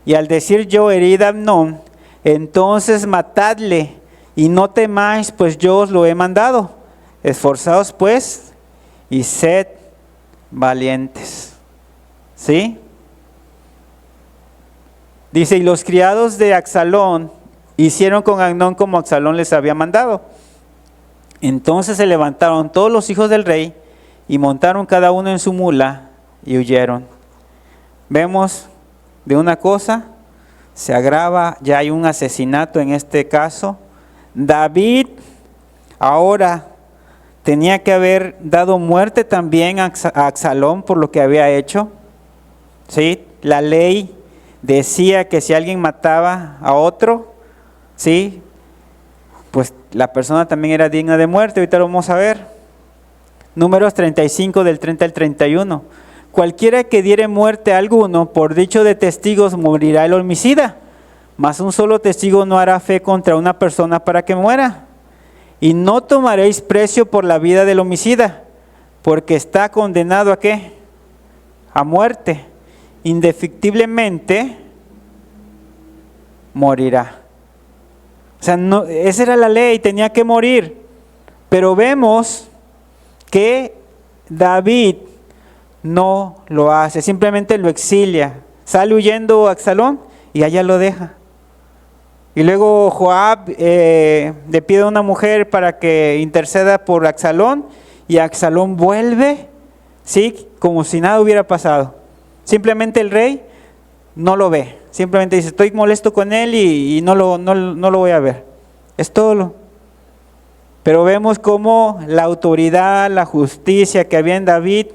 Y al decir yo, herid a Amnón, entonces matadle y no temáis, pues yo os lo he mandado. Esforzaos pues y sed valientes. ¿Sí? Dice, y los criados de Absalón hicieron con Amnón como Absalón les había mandado. Entonces se levantaron todos los hijos del rey y montaron cada uno en su mula y huyeron. Vemos de una cosa, se agrava, ya hay un asesinato en este caso. David ahora tenía que haber dado muerte también a Absalón por lo que había hecho. ¿Sí? La ley decía que si alguien mataba a otro, ¿sí?, pues la persona también era digna de muerte. Ahorita lo vamos a ver. Números 35 del 30 al 31. Cualquiera que diere muerte a alguno, por dicho de testigos morirá el homicida, mas un solo testigo no hará fe contra una persona para que muera. Y no tomaréis precio por la vida del homicida, porque está condenado ¿a qué? A muerte. Indefectiblemente morirá. O sea, no, esa era la ley, tenía que morir. Pero vemos que David no lo hace, simplemente lo exilia, Sale huyendo Absalón y allá lo deja. Y luego Joab le pide a una mujer para que interceda por Absalón, y Absalón vuelve, ¿sí? Como si nada hubiera pasado. Simplemente el rey no lo ve. Simplemente dice, estoy molesto con él y no lo voy a ver. Es todo. Pero vemos cómo la autoridad, la justicia que había en David,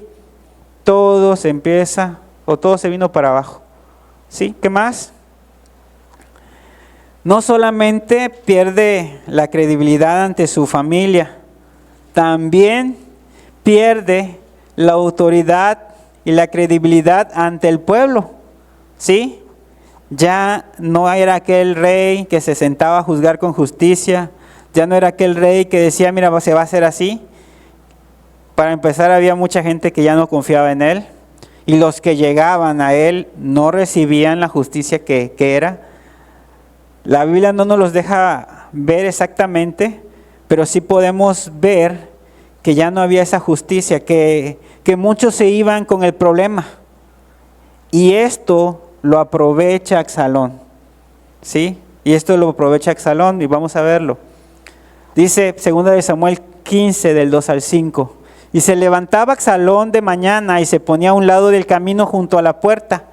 todo se empieza, o todo se vino para abajo. ¿Sí? ¿Qué más? No solamente pierde la credibilidad ante su familia, también pierde la autoridad y la credibilidad ante el pueblo. ¿Sí? Ya no era aquel rey que se sentaba a juzgar con justicia, ya no era aquel rey que decía, mira, se va a hacer así. Para empezar, había mucha gente que ya no confiaba en él, y los que llegaban a él no recibían la justicia que era. La Biblia no nos los deja ver exactamente, pero sí podemos ver que ya no había esa justicia, que muchos se iban con el problema. Y esto lo aprovecha Absalón, ¿sí? Y esto lo aprovecha Absalón, y vamos a verlo. Dice 2 Samuel 15, del 2 al 5. Y se levantaba Absalón de mañana y se ponía a un lado del camino junto a la puerta,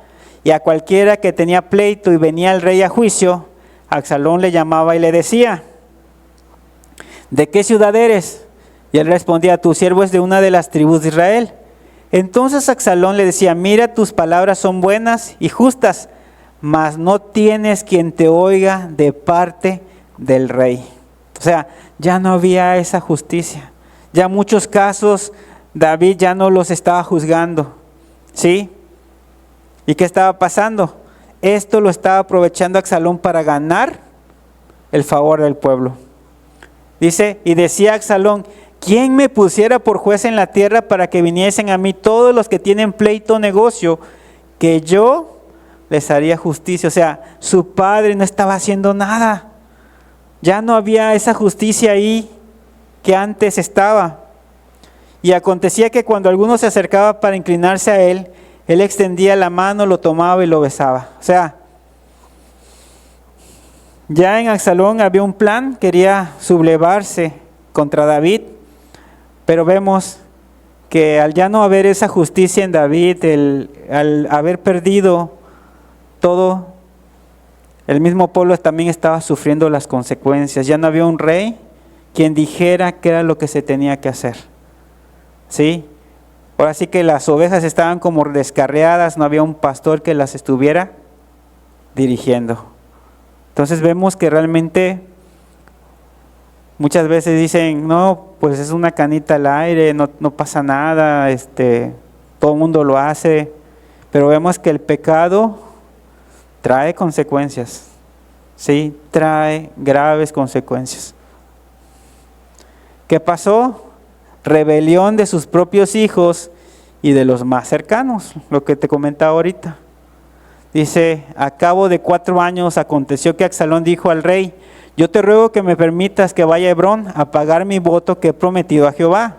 y a cualquiera que tenía pleito y venía el rey a juicio, Absalón le llamaba y le decía, ¿de qué ciudad eres? Y él respondía, tu siervo es de una de las tribus de Israel. Entonces Absalón le decía, mira, tus palabras son buenas y justas, mas no tienes quien te oiga de parte del rey. O sea, ya no había esa justicia. Ya muchos casos David ya no los estaba juzgando. ¿Sí? ¿Y qué estaba pasando? Esto lo estaba aprovechando Absalón para ganar el favor del pueblo. Dice, y decía Absalón, ¿quién me pusiera por juez en la tierra para que viniesen a mí todos los que tienen pleito o negocio, que yo les haría justicia? O sea, su padre no estaba haciendo nada. Ya no había esa justicia ahí que antes estaba. Y acontecía que cuando alguno se acercaba para inclinarse a él, él extendía la mano, lo tomaba y lo besaba. O sea, ya en Absalón había un plan, quería sublevarse contra David, pero vemos que al ya no haber esa justicia en David, al haber perdido todo, el mismo pueblo también estaba sufriendo las consecuencias. Ya no había un rey quien dijera qué era lo que se tenía que hacer. ¿Sí? Ahora sí que las ovejas estaban como descarriadas, no había un pastor que las estuviera dirigiendo. Entonces vemos que realmente muchas veces dicen, no, pues es una canita al aire, no pasa nada, todo el mundo lo hace, pero vemos que el pecado trae consecuencias, ¿sí? Trae graves consecuencias. ¿Qué pasó? Rebelión de sus propios hijos y de los más cercanos, lo que te comentaba ahorita. Dice, a cabo de 4 años aconteció que Absalón dijo al rey, yo te ruego que me permitas que vaya a Hebrón a pagar mi voto que he prometido a Jehová.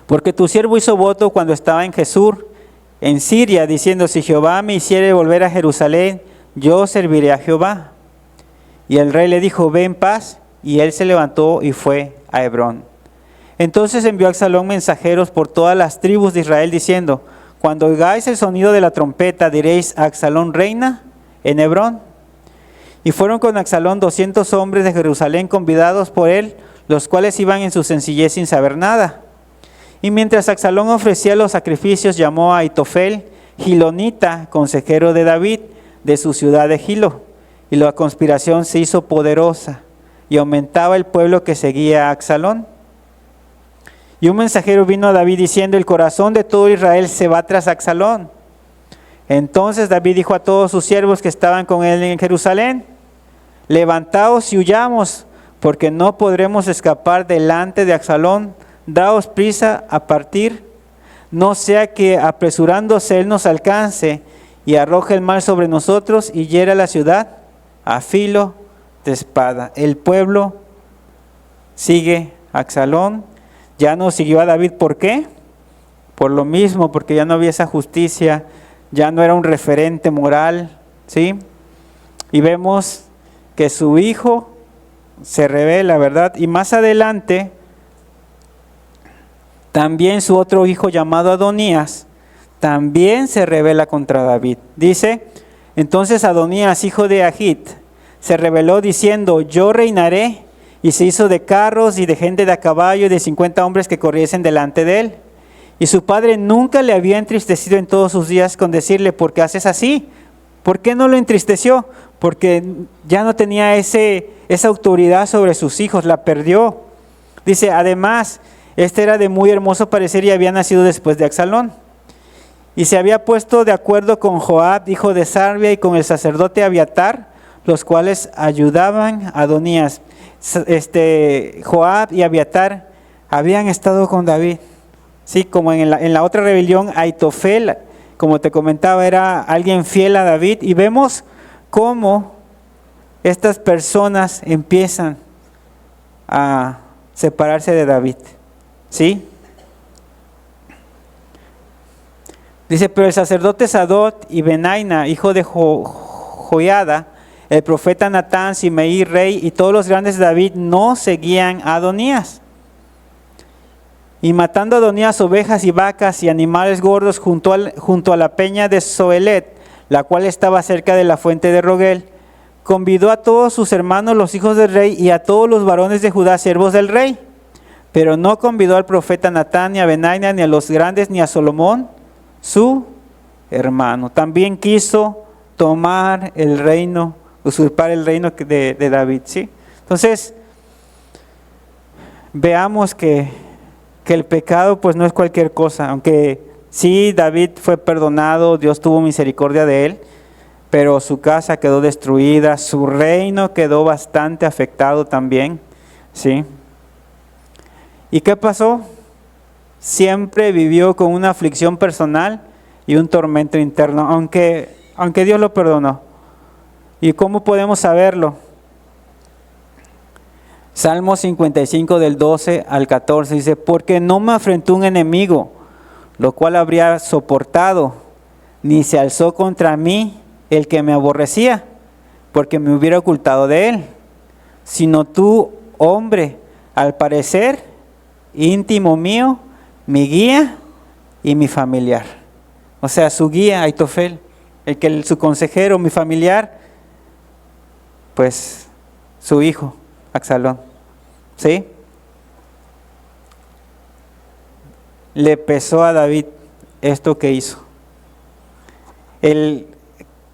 Porque tu siervo hizo voto cuando estaba en Jesús, en Siria, diciendo, si Jehová me hiciere volver a Jerusalén, yo serviré a Jehová. Y el rey le dijo, ve en paz, y él se levantó y fue a Hebrón. Entonces envió Absalón mensajeros por todas las tribus de Israel, diciendo, cuando oigáis el sonido de la trompeta, diréis, Absalón reina en Hebrón. Y fueron con Absalón 200 hombres de Jerusalén convidados por él, los cuales iban en su sencillez sin saber nada. Y mientras Absalón ofrecía los sacrificios, llamó a Ahitofel, gilonita, consejero de David, de su ciudad de Gilo. Y la conspiración se hizo poderosa, y aumentaba el pueblo que seguía a Absalón. Y un mensajero vino a David diciendo, el corazón de todo Israel se va tras Absalón. Entonces David dijo a todos sus siervos que estaban con él en Jerusalén, levantaos y huyamos, porque no podremos escapar delante de Absalón. Daos prisa a partir, no sea que apresurándose él nos alcance y arroje el mal sobre nosotros y hiera la ciudad a filo de espada. El pueblo sigue a Absalón. Ya no siguió a David, ¿por qué? Por lo mismo, porque ya no había esa justicia, ya no era un referente moral, ¿sí? Y vemos que su hijo se rebela, ¿verdad? Y más adelante, también su otro hijo llamado Adonías, también se rebela contra David. Dice, entonces Adonías, hijo de Agit, se rebeló diciendo, yo reinaré, y se hizo de carros y de gente de a caballo y de 50 hombres que corriesen delante de él. Y su padre nunca le había entristecido en todos sus días con decirle, ¿por qué haces así? ¿Por qué no lo entristeció? Porque ya no tenía esa autoridad sobre sus hijos, la perdió. Dice, además, este era de muy hermoso parecer y había nacido después de Absalón. Y se había puesto de acuerdo con Joab, hijo de Sarvia, y con el sacerdote Abiatar, los cuales ayudaban a Adonías. Joab y Abiatar habían estado con David. Sí, como en la otra rebelión, Aitofel, como te comentaba, era alguien fiel a David. Y vemos cómo estas personas empiezan a separarse de David. ¿Sí? Dice, pero el sacerdote Sadot y Benaina, hijo de Joiada, el profeta Natán, Simei, rey, y todos los grandes de David no seguían a Adonías. Y matando a Adonías ovejas y vacas y animales gordos junto a la peña de Zoelet, la cual estaba cerca de la fuente de Rogel, convidó a todos sus hermanos, los hijos del rey, y a todos los varones de Judá, siervos del rey. Pero no convidó al profeta Natán, ni a Benaina, ni a los grandes, ni a Salomón, su hermano. También quiso tomar el reino, usurpar el reino de David, ¿sí? Entonces, veamos que el pecado pues no es cualquier cosa, aunque sí David fue perdonado, Dios tuvo misericordia de él, pero su casa quedó destruida, su reino quedó bastante afectado también, ¿sí? ¿Y qué pasó? Siempre vivió con una aflicción personal y un tormento interno, aunque Dios lo perdonó. ¿Y cómo podemos saberlo? Salmo 55 del 12 al 14 dice, porque no me afrentó un enemigo, lo cual habría soportado, ni se alzó contra mí el que me aborrecía, porque me hubiera ocultado de él, sino tú, hombre, al parecer, íntimo mío, mi guía y mi familiar. O sea, su guía, Aitofel, su consejero, mi familiar, pues su hijo, Absalón. ¿Sí? Le pesó a David esto que hizo.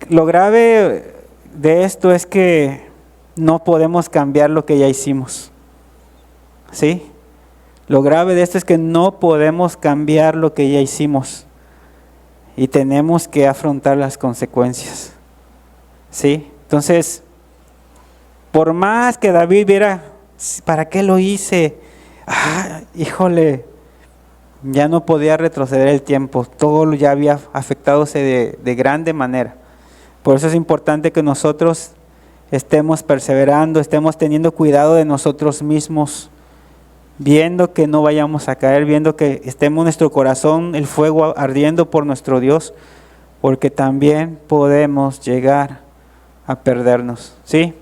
Lo grave de esto es que no podemos cambiar lo que ya hicimos. ¿Sí? Lo grave de esto es que no podemos cambiar lo que ya hicimos y tenemos que afrontar las consecuencias. ¿Sí? Entonces, por más que David viera, ¿para qué lo hice? Híjole, ya no podía retroceder el tiempo, todo ya había afectadose de grande manera. Por eso es importante que nosotros estemos perseverando, estemos teniendo cuidado de nosotros mismos, viendo que no vayamos a caer, viendo que estemos en nuestro corazón el fuego ardiendo por nuestro Dios, porque también podemos llegar a perdernos, ¿sí?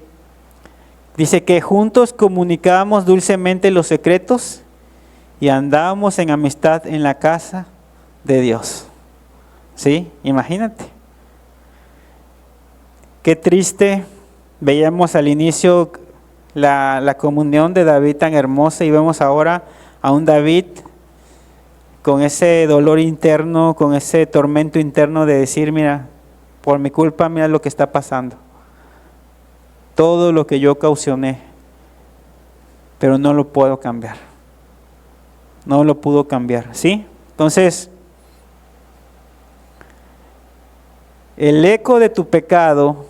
Dice que juntos comunicábamos dulcemente los secretos y andábamos en amistad en la casa de Dios, ¿sí? Imagínate. Qué triste, veíamos al inicio la comunión de David tan hermosa y vemos ahora a un David con ese dolor interno, con ese tormento interno de decir, mira, por mi culpa, mira lo que está pasando. Todo lo que yo ocasioné, pero no lo puedo cambiar. No lo pudo cambiar, ¿sí? Entonces, el eco de tu pecado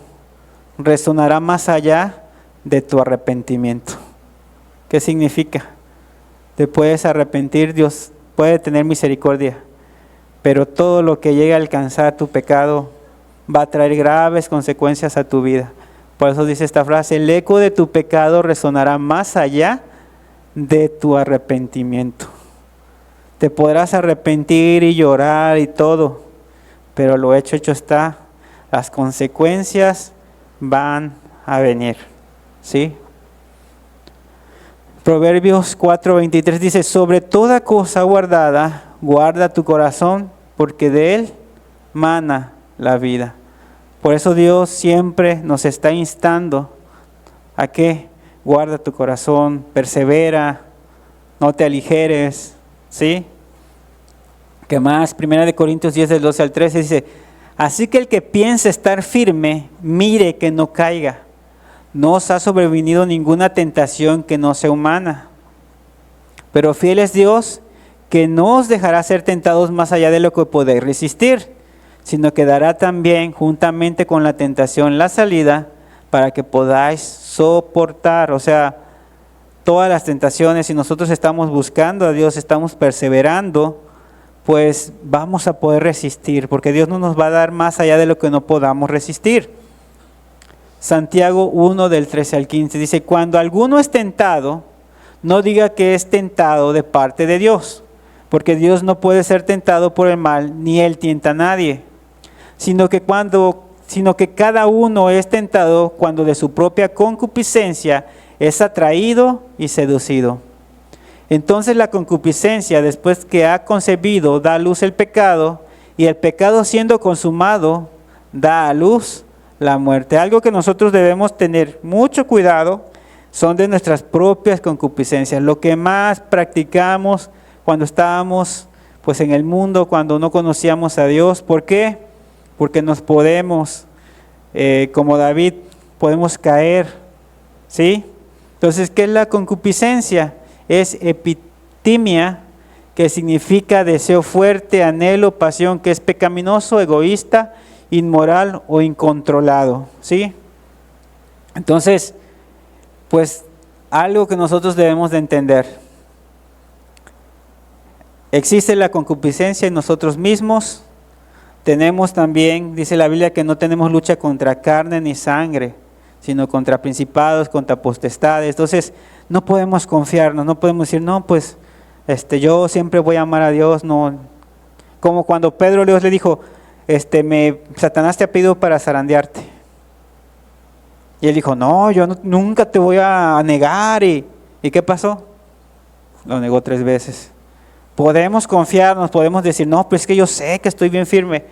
resonará más allá de tu arrepentimiento. ¿Qué significa? Te puedes arrepentir, Dios puede tener misericordia, pero todo lo que llegue a alcanzar tu pecado va a traer graves consecuencias a tu vida. Por eso dice esta frase, el eco de tu pecado resonará más allá de tu arrepentimiento. Te podrás arrepentir y llorar y todo, pero lo hecho está. Las consecuencias van a venir, ¿sí? Proverbios 4:23 dice, sobre toda cosa guardada, guarda tu corazón, porque de él mana la vida. Por eso Dios siempre nos está instando a que guarda tu corazón, persevera, no te aligeres, ¿sí? ¿Qué más? 1 Corintios 10, del 12 al 13 dice, así que el que piensa estar firme, mire que no caiga. No os ha sobrevenido ninguna tentación que no sea humana. Pero fiel es Dios, que no os dejará ser tentados más allá de lo que podéis resistir, sino que dará también juntamente con la tentación la salida para que podáis soportar. O sea, todas las tentaciones, si nosotros estamos buscando a Dios, estamos perseverando, pues vamos a poder resistir, porque Dios no nos va a dar más allá de lo que no podamos resistir. Santiago 1, del 13 al 15 dice, cuando alguno es tentado, no diga que es tentado de parte de Dios, porque Dios no puede ser tentado por el mal, ni Él tienta a nadie, sino que cada uno es tentado cuando de su propia concupiscencia es atraído y seducido. Entonces la concupiscencia, después que ha concebido, da a luz el pecado, y el pecado siendo consumado, da a luz la muerte. Algo que nosotros debemos tener mucho cuidado son de nuestras propias concupiscencias, lo que más practicamos cuando estábamos pues en el mundo, cuando no conocíamos a Dios. ¿Por qué? Porque nos podemos, como David, podemos caer, ¿sí? Entonces, ¿qué es la concupiscencia? Es epitimia, que significa deseo fuerte, anhelo, pasión, que es pecaminoso, egoísta, inmoral o incontrolado, ¿sí? Entonces, pues algo que nosotros debemos de entender. Existe la concupiscencia en nosotros mismos. Tenemos también, dice la Biblia, que no tenemos lucha contra carne ni sangre, sino contra principados, contra potestades. Entonces, no podemos confiarnos, no podemos decir, no, pues, yo siempre voy a amar a Dios, no. Como cuando Pedro Dios le dijo, Satanás te ha pedido para zarandearte. Y él dijo, no, yo nunca te voy a negar. ¿Y qué pasó? Lo negó 3 veces. Podemos confiarnos, podemos decir, no, pues es que yo sé que estoy bien firme.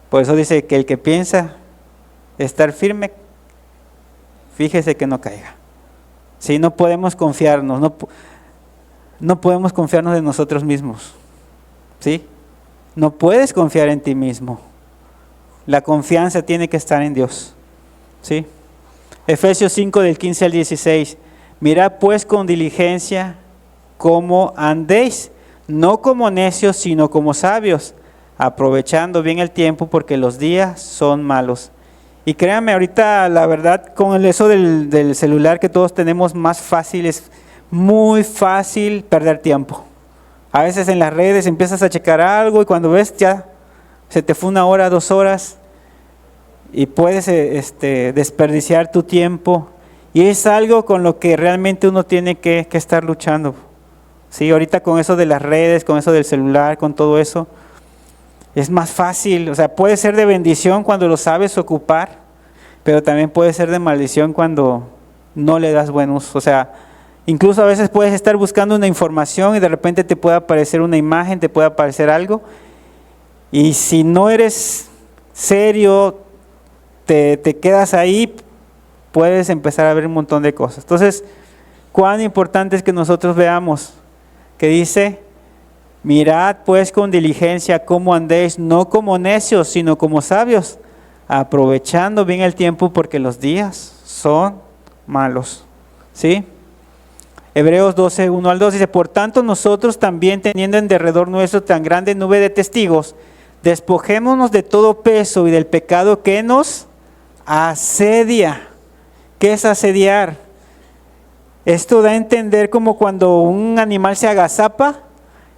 Por eso dice que el que piensa estar firme, fíjese que no caiga. Sí, no podemos confiarnos, no podemos confiarnos de nosotros mismos. ¿Sí? No puedes confiar en ti mismo. La confianza tiene que estar en Dios. ¿Sí? Efesios 5, del 15 al 16. Mirad pues con diligencia cómo andéis, no como necios, sino como sabios, aprovechando bien el tiempo, porque los días son malos. Y créanme, ahorita la verdad, con eso del celular que todos tenemos más fácil, es muy fácil perder tiempo. A veces en las redes empiezas a checar algo y cuando ves ya se te fue 1 hora, 2 horas y puedes desperdiciar tu tiempo. Y es algo con lo que realmente uno tiene que estar luchando. Sí, ahorita con eso de las redes, con eso del celular, con todo eso, es más fácil. O sea, puede ser de bendición cuando lo sabes ocupar, pero también puede ser de maldición cuando no le das buen uso. O sea, incluso a veces puedes estar buscando una información y de repente te puede aparecer una imagen, te puede aparecer algo. Y si no eres serio, te quedas ahí, puedes empezar a ver un montón de cosas. Entonces, cuán importante es que nosotros veamos que dice, mirad pues con diligencia cómo andéis, no como necios, sino como sabios, aprovechando bien el tiempo, porque los días son malos. ¿Sí? Hebreos 12, 1 al 2 dice, por tanto nosotros también, teniendo en derredor nuestro tan grande nube de testigos, despojémonos de todo peso y del pecado que nos asedia. ¿Qué es asediar? Esto da a entender como cuando un animal se agazapa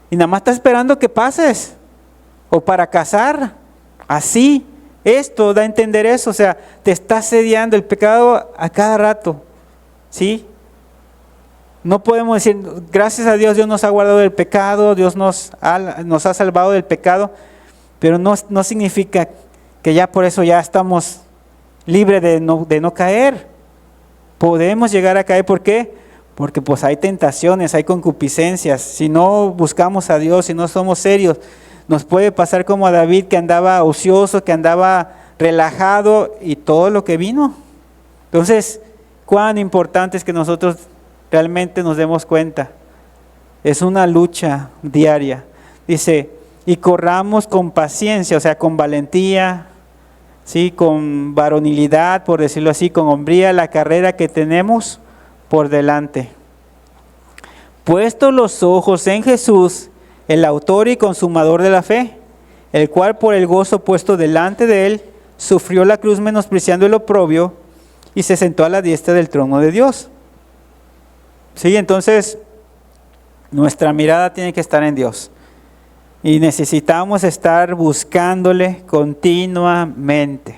y nada más está esperando que pases, o para cazar. Así, esto da a entender eso, o sea, te está asediando el pecado a cada rato. ¿Sí? No podemos decir, gracias a Dios, Dios nos ha guardado del pecado, Dios nos ha salvado del pecado, pero no significa que ya por eso ya estamos libres de no caer. Podemos llegar a caer, ¿por qué? Porque pues hay tentaciones, hay concupiscencias. Si no buscamos a Dios, si no somos serios, nos puede pasar como a David, que andaba ocioso, que andaba relajado y todo lo que vino. Entonces, cuán importante es que nosotros realmente nos demos cuenta. Es una lucha diaria. Dice, y corramos con paciencia, o sea, con valentía, ¿sí? Con varonilidad, por decirlo así, con hombría, la carrera que tenemos por delante. Puesto los ojos en Jesús, el autor y consumador de la fe, el cual por el gozo puesto delante de él, sufrió la cruz menospreciando el oprobio y se sentó a la diestra del trono de Dios. Sí, entonces nuestra mirada tiene que estar en Dios. Y necesitamos estar buscándole continuamente.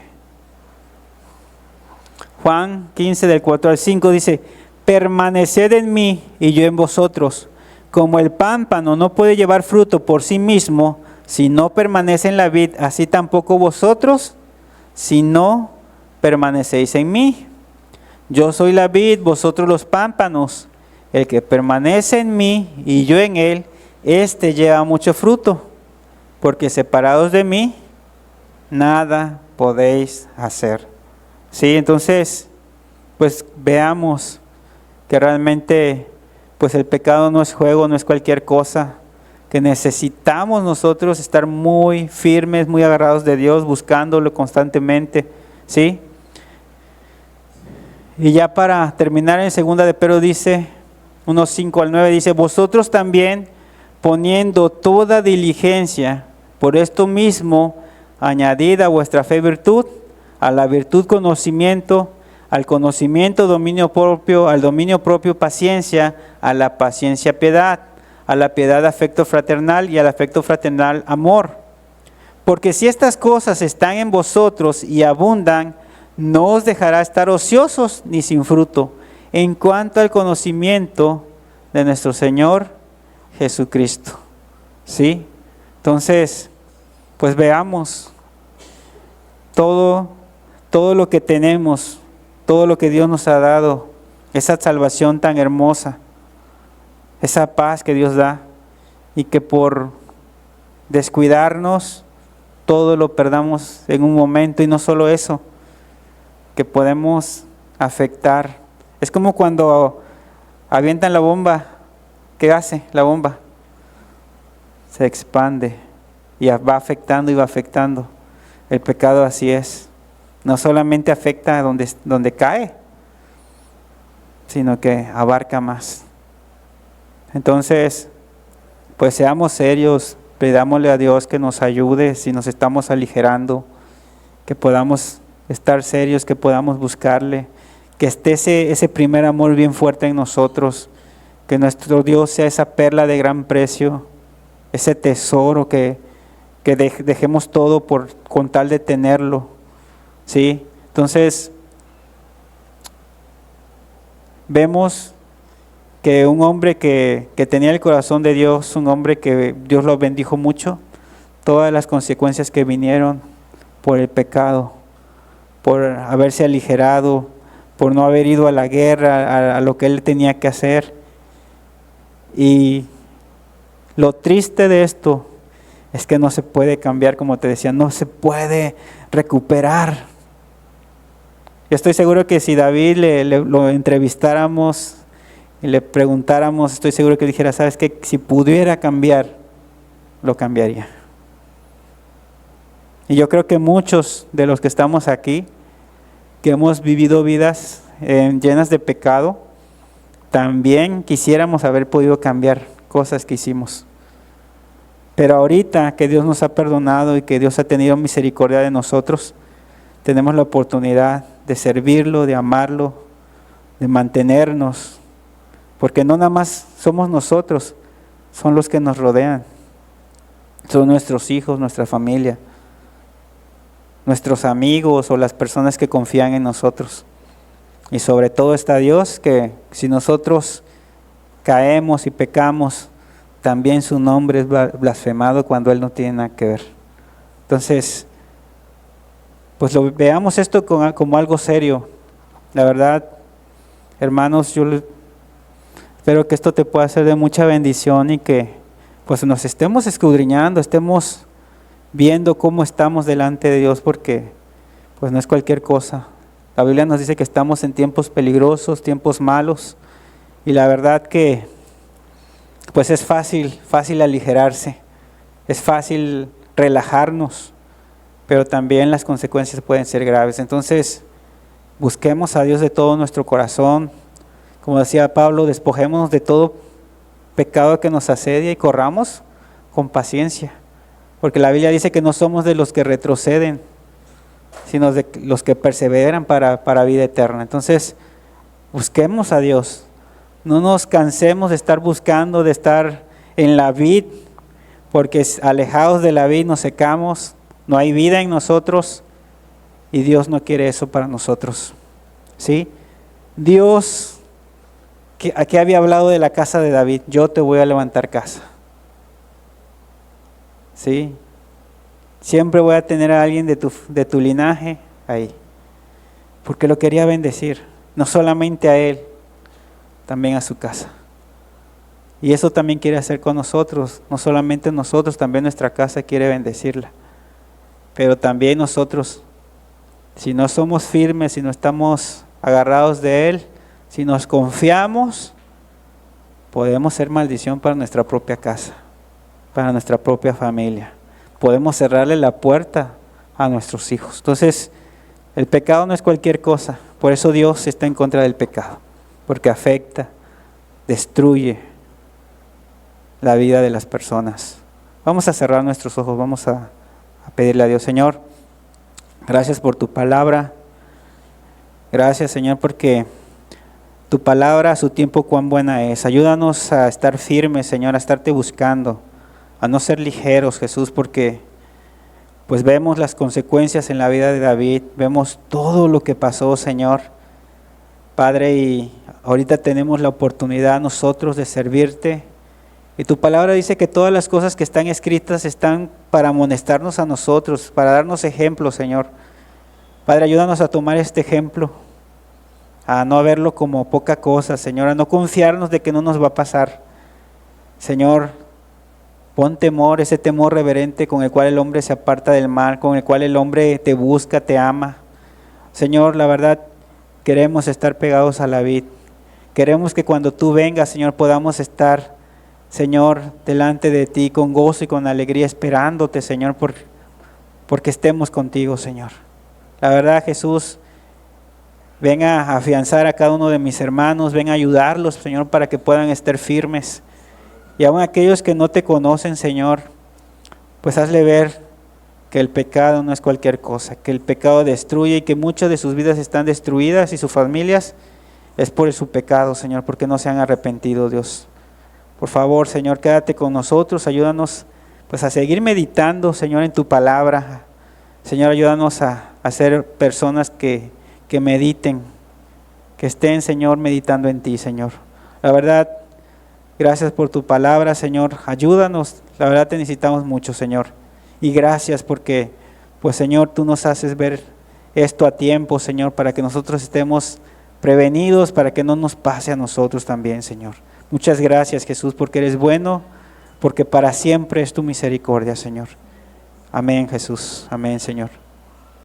Juan 15 del 4 al 5 dice, permaneced en mí y yo en vosotros. Como el pámpano no puede llevar fruto por sí mismo si no permanece en la vid, así tampoco vosotros si no permanecéis en mí. Yo soy la vid, vosotros los pámpanos. El que permanece en mí y yo en él, este lleva mucho fruto, porque separados de mí, nada podéis hacer. Sí, entonces, pues veamos que realmente, pues el pecado no es juego, no es cualquier cosa, que necesitamos nosotros estar muy firmes, muy agarrados de Dios, buscándolo constantemente, ¿sí? Y ya para terminar, en 2 de Pedro dice, unos 5 al 9, dice, vosotros también, poniendo toda diligencia, por esto mismo, añadid a vuestra fe virtud, a la virtud conocimiento, al conocimiento dominio propio, al dominio propio paciencia, a la paciencia piedad, a la piedad afecto fraternal y al afecto fraternal amor. Porque si estas cosas están en vosotros y abundan, no os dejará estar ociosos ni sin fruto, en cuanto al conocimiento de nuestro Señor Jesucristo. ¿Sí? Entonces, pues veamos todo lo que tenemos, todo lo que Dios nos ha dado, esa salvación tan hermosa, esa paz que Dios da, y que por descuidarnos todo lo perdamos en un momento, y no solo eso, que podemos afectar. Es como cuando avientan la bomba, ¿qué hace la bomba? Se expande y va afectando y va afectando. El pecado así es. No solamente afecta donde cae, sino que abarca más. Entonces, pues seamos serios, pidámosle a Dios que nos ayude si nos estamos aligerando, que podamos estar serios, que podamos buscarle, que esté ese primer amor bien fuerte en nosotros, que nuestro Dios sea esa perla de gran precio, ese tesoro que dejemos todo con tal de tenerlo, ¿sí? Entonces, vemos que un hombre que tenía el corazón de Dios, un hombre que Dios lo bendijo mucho, todas las consecuencias que vinieron por el pecado, por haberse aligerado, por no haber ido a la guerra, a lo que él tenía que hacer. Y lo triste de esto es que no se puede cambiar, como te decía, no se puede recuperar. Yo estoy seguro que si David lo entrevistáramos y le preguntáramos, estoy seguro que dijera, ¿sabes qué? Si pudiera cambiar, lo cambiaría. Y yo creo que muchos de los que estamos aquí, que hemos vivido vidas llenas de pecado, también quisiéramos haber podido cambiar cosas que hicimos. Pero ahorita que Dios nos ha perdonado y que Dios ha tenido misericordia de nosotros, tenemos la oportunidad de servirlo, de amarlo, de mantenernos, porque no nada más somos nosotros, son los que nos rodean, son nuestros hijos, nuestra familia, nuestros amigos o las personas que confían en nosotros. Y sobre todo está Dios, que si nosotros caemos y pecamos, también su nombre es blasfemado cuando Él no tiene nada que ver. Entonces, pues veamos esto como algo serio. La verdad, hermanos, espero que esto te pueda ser de mucha bendición y que pues nos estemos escudriñando, estemos viendo cómo estamos delante de Dios, porque pues no es cualquier cosa. La Biblia nos dice que estamos en tiempos peligrosos, tiempos malos, y la verdad que pues es fácil aligerarse, es fácil relajarnos, pero también las consecuencias pueden ser graves. Entonces, busquemos a Dios de todo nuestro corazón. Como decía Pablo, despojémonos de todo pecado que nos asedia y corramos con paciencia, porque la Biblia dice que no somos de los que retroceden, sino de los que perseveran para vida eterna. Entonces, busquemos a Dios, no nos cansemos de estar buscando, de estar en la vid, porque alejados de la vid nos secamos, no hay vida en nosotros, y Dios no quiere eso para nosotros, ¿sí? Dios, aquí había hablado de la casa de David: yo te voy a levantar casa, ¿sí? Siempre voy a tener a alguien de tu linaje ahí, porque lo quería bendecir, no solamente a él, también a su casa. Y eso también quiere hacer con nosotros, no solamente nosotros, también nuestra casa quiere bendecirla. Pero también nosotros, si no somos firmes, si no estamos agarrados de Él, si nos confiamos, podemos ser maldición para nuestra propia casa, para nuestra propia familia. Podemos cerrarle la puerta a nuestros hijos. Entonces, el pecado no es cualquier cosa. Por eso Dios está en contra del pecado, porque afecta, destruye la vida de las personas. Vamos a cerrar nuestros ojos, vamos a pedirle a Dios. Señor, gracias por tu palabra. Gracias, Señor, porque tu palabra a su tiempo cuán buena es. Ayúdanos a estar firmes, Señor, a estarte buscando, a no ser ligeros, Jesús, porque pues vemos las consecuencias en la vida de David, vemos todo lo que pasó, Señor, Padre, y ahorita tenemos la oportunidad nosotros de servirte. Y tu palabra dice que todas las cosas que están escritas están para amonestarnos a nosotros, para darnos ejemplo, Señor. Padre, ayúdanos a tomar este ejemplo, a no verlo como poca cosa, Señor, a no confiarnos de que no nos va a pasar. Señor, pon temor, ese temor reverente con el cual el hombre se aparta del mal, con el cual el hombre te busca, te ama. Señor, la verdad, queremos estar pegados a la vid. Queremos que cuando tú vengas, Señor, podamos estar, Señor, delante de ti con gozo y con alegría, esperándote, Señor, porque estemos contigo, Señor. La verdad, Jesús, ven a afianzar a cada uno de mis hermanos, ven a ayudarlos, Señor, para que puedan estar firmes. Y aún aquellos que no te conocen, Señor, pues hazle ver que el pecado no es cualquier cosa, que el pecado destruye y que muchas de sus vidas están destruidas y sus familias es por su pecado, Señor, porque no se han arrepentido, Dios. Por favor, Señor, quédate con nosotros, ayúdanos pues a seguir meditando, Señor, en tu palabra. Señor, ayúdanos a ser personas que mediten, que estén, Señor, meditando en ti, Señor. La verdad, gracias por tu palabra, Señor, ayúdanos, la verdad te necesitamos mucho, Señor. Y gracias porque, pues, Señor, tú nos haces ver esto a tiempo, Señor, para que nosotros estemos prevenidos, para que no nos pase a nosotros también, Señor. Muchas gracias, Jesús, porque eres bueno, porque para siempre es tu misericordia, Señor. Amén, Jesús. Amén, Señor.